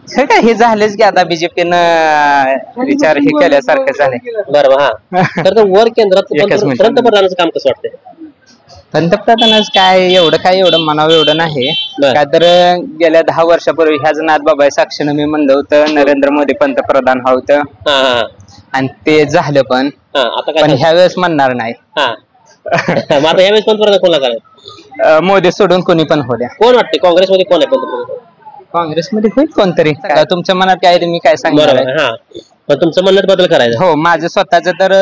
काय हे झालेच की आता बीजेपीनं विचार हे केल्यासारखं झाले. बरोबर. हा, तर वर केंद्रात पंतप्रधानाचं काम कसं वाटतंय? पंतप्रधानच काय एवढं म्हणावं एवढं नाही. काय तर गेल्या 10 वर्षापूर्वी ह्याच नाथबाबा साक्षीनं मी म्हणलं होतं नरेंद्र मोदी पंतप्रधान होतं आणि ते झालं, पण ह्यावेळेस म्हणणार नाही. आता यावेळेस पंतप्रधान कोणाला करायचं? मोदी सोडून कोणी पण होऊ द्या. कोण वाटते काँग्रेसमध्ये कोण आहे पंतप्रधान? काँग्रेसमध्ये होईल कोणतरी. तुमच्या मनात काय मी काय सांगणार? पण तुमचं म्हणण्यात बदल करायचं? हो, माझं स्वतःच तर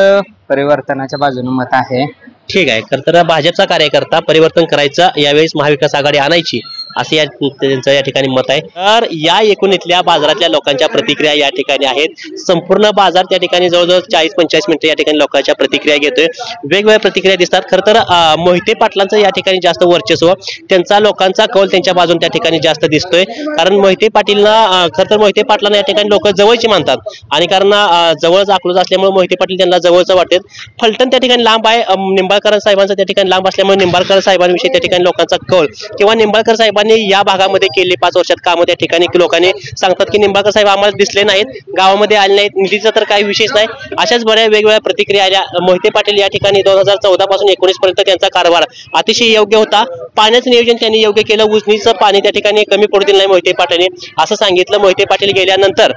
परिवर्तनाच्या बाजूने मत आहे. ठीक आहे. तर भाजपचा कार्यकर्ता परिवर्तन करायचं, यावेळेस महाविकास आघाडी आणायची असे त्यांचं या ठिकाणी मत आहे. तर या एकूण इथल्या बाजारातल्या लोकांच्या प्रतिक्रिया या ठिकाणी आहेत. संपूर्ण बाजार त्या ठिकाणी जवळजवळ 40-45 मिनिटं या ठिकाणी लोकांच्या प्रतिक्रिया घेतोय. वेगवेगळ्या प्रतिक्रिया दिसतात. खरं तर मोहिते पाटलांचं या ठिकाणी जास्त वर्चस्व, त्यांचा लोकांचा कौल त्यांच्या बाजून त्या ठिकाणी जास्त दिसतोय. कारण मोहिते पाटलांना या ठिकाणी लोक जवळची मानतात आणि कारण जवळच अकलूज असल्यामुळे मोहिते पाटील त्यांना जवळचं वाटते. फलटण त्या ठिकाणी लांब आहे, निंबाळकर साहेबांचं त्या ठिकाणी लांब असल्यामुळे निंबाळकर साहेबांविषयी त्या ठिकाणी लोकांचा कौल किंवा निंबाळकर साहेबांनी साहेबांनी या भागामध्ये केली 5 वर्षात कामं त्या ठिकाणी लोकांनी सांगतात की निंबाळकर साहेब आम्हाला दिसले नाहीत, गावामध्ये आले नाहीत, निधीचा तर काही विशेष नाही. अशाच बऱ्या वेगवेगळ्या प्रतिक्रिया आल्या. मोहिते पाटील या ठिकाणी 2014 पासून 19 पर्यंत त्यांचा कारभार अतिशय योग्य होता. पाण्याचं नियोजन त्यांनी योग्य केलं. उजनीचं पाणी त्या ठिकाणी कमी पडू दिलं नाही मोहिते पाटील असं सांगितलं. मोहिते पाटील गेल्यानंतर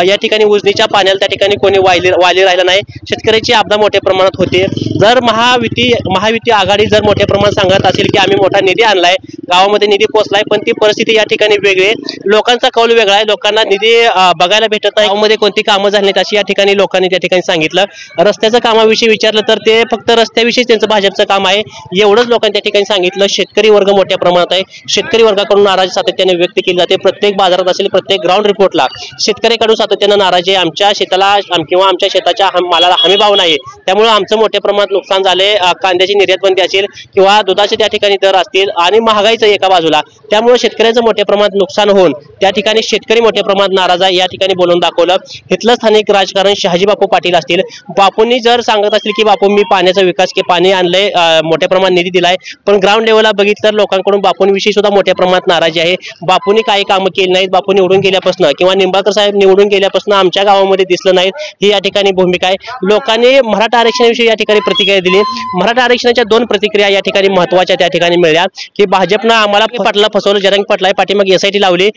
या ठिकाणी उजनीच्या पाण्याला त्या ठिकाणी कोणी वाली राहिलं नाही. शेतकऱ्याची आपदा मोठ्या प्रमाणात होते. जर महायुती आघाडी जर मोठ्या प्रमाणात सांगत असेल की आम्ही मोठा निधी आणलाय, गावामध्ये निधी पोहोचलाय, पण ती परिस्थिती या ठिकाणी वेगळी आहे. लोकांचा कौल वेगळा आहे. लोकांना निधी बघायला भेटत नाही. गावामध्ये कोणती कामं झाली नाहीत अशी या ठिकाणी लोकांनी त्या ठिकाणी सांगितलं. रस्त्याच्या कामाविषयी विचारलं तर ते फक्त रस्त्याविषयी त्यांचं भाजपचं काम आहे एवढंच लोकांनी त्या ठिकाणी सांगितलं. शेतकरी वर्ग मोठ्या प्रमाणात आहे. शेतकरी वर्गाकडून नाराजी सातत्याने व्यक्त केली जाते. प्रत्येक बाजारात असेल, प्रत्येक ग्राउंड रिपोर्टला शेतकऱ्याकडून सातत्यानं नाराजी आहे. आमच्या शेताला किंवा आमच्या शेताच्या मालाला हमी भाव नाही, त्यामुळे आमचं मोठ्या प्रमाणात नुकसान झाले. कांद्याची निर्यात बंदी असेल किंवा दुधाचे त्या ठिकाणी दर असतील आणि महागाईचं एका बाजूला, त्यामुळे शेतकऱ्यांचं मोठ्या प्रमाणात नुकसान होऊन त्या ठिकाणी शेतकरी मोठ्या प्रमाणात नाराज आहे. या ठिकाणी बोलून दाखवलं. इथलं स्थानिक राजकारण शहाजी बापू पाटील असतील, बापूंनी जर सांगत असतील की बापू मी पाण्याचा विकास पाणी आणलंय, मोठ्या प्रमाणात निधी दिलाय, पण ग्राउंड लेवलला बघितलं तर लोकांकडून बापूंविषयी सुद्धा मोठ्या प्रमाणात नाराजी आहे. बापूंनी काही कामं केली नाहीत. बापू निवडून गेल्यापासून किंवा निंबाळकर साहेब निवडून गेल्यापासून आमच्या गावामध्ये दिसलं नाहीत, ही या ठिकाणी भूमिका आहे. लोकांनी मराठा आरक्षणाविषयी या ठिकाणी प्रतिक्रिया दिली. मराठा आरक्षणाच्या 2 प्रतिक्रिया या ठिकाणी महत्वाच्या त्या ठिकाणी मिळाल्या की भाजपनं आम्हाला पाटला फसवलं, जरंग पाटला पाठीमागे SIT लावली,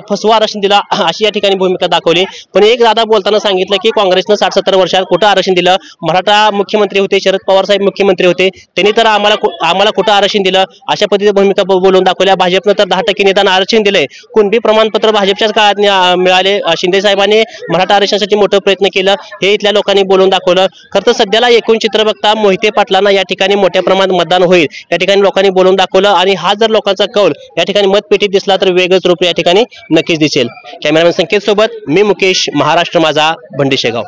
फसवा आरक्षण दिला अशी या ठिकाणी भूमिका दाखवली. पण एक दादा बोलताना सांगितलं की काँग्रेसनं 60-70 वर्षात कुठं आरक्षण दिलं? मराठा मुख्यमंत्री होते, शरद पवार साहेब मुख्यमंत्री होते, त्यांनी तर आम्हाला कुठं आरक्षण दिलं? अशा पद्धतीने भूमिका बोलून दाखवल्या. भाजपनं तर 10% निदान आरक्षण दिलंय. कुणबी प्रमाणपत्र भाजपच्याच काळात मिळाले. शिंदे साहेबांनी मराठा आरक्षणासाठी मोठं प्रयत्न केलं, हे इथल्या लोकांनी बोलून दाखवलं. खरं तर सध्याला एकूण चित्र बघता मोहिते पाटलांना या ठिकाणी मोठ्या प्रमाणात मतदान होईल या ठिकाणी लोकांनी बोलून दाखवलं. आणि हा जर लोकांचा कौल या ठिकाणी मतपेटीत दिसला तर वेगळंच रूप या ठिकाणी नक्कीच दिसेल. कॅमेरामॅन संकेत सोबत मी मुकेश, महाराष्ट्र माझा, भंडीशेगाव.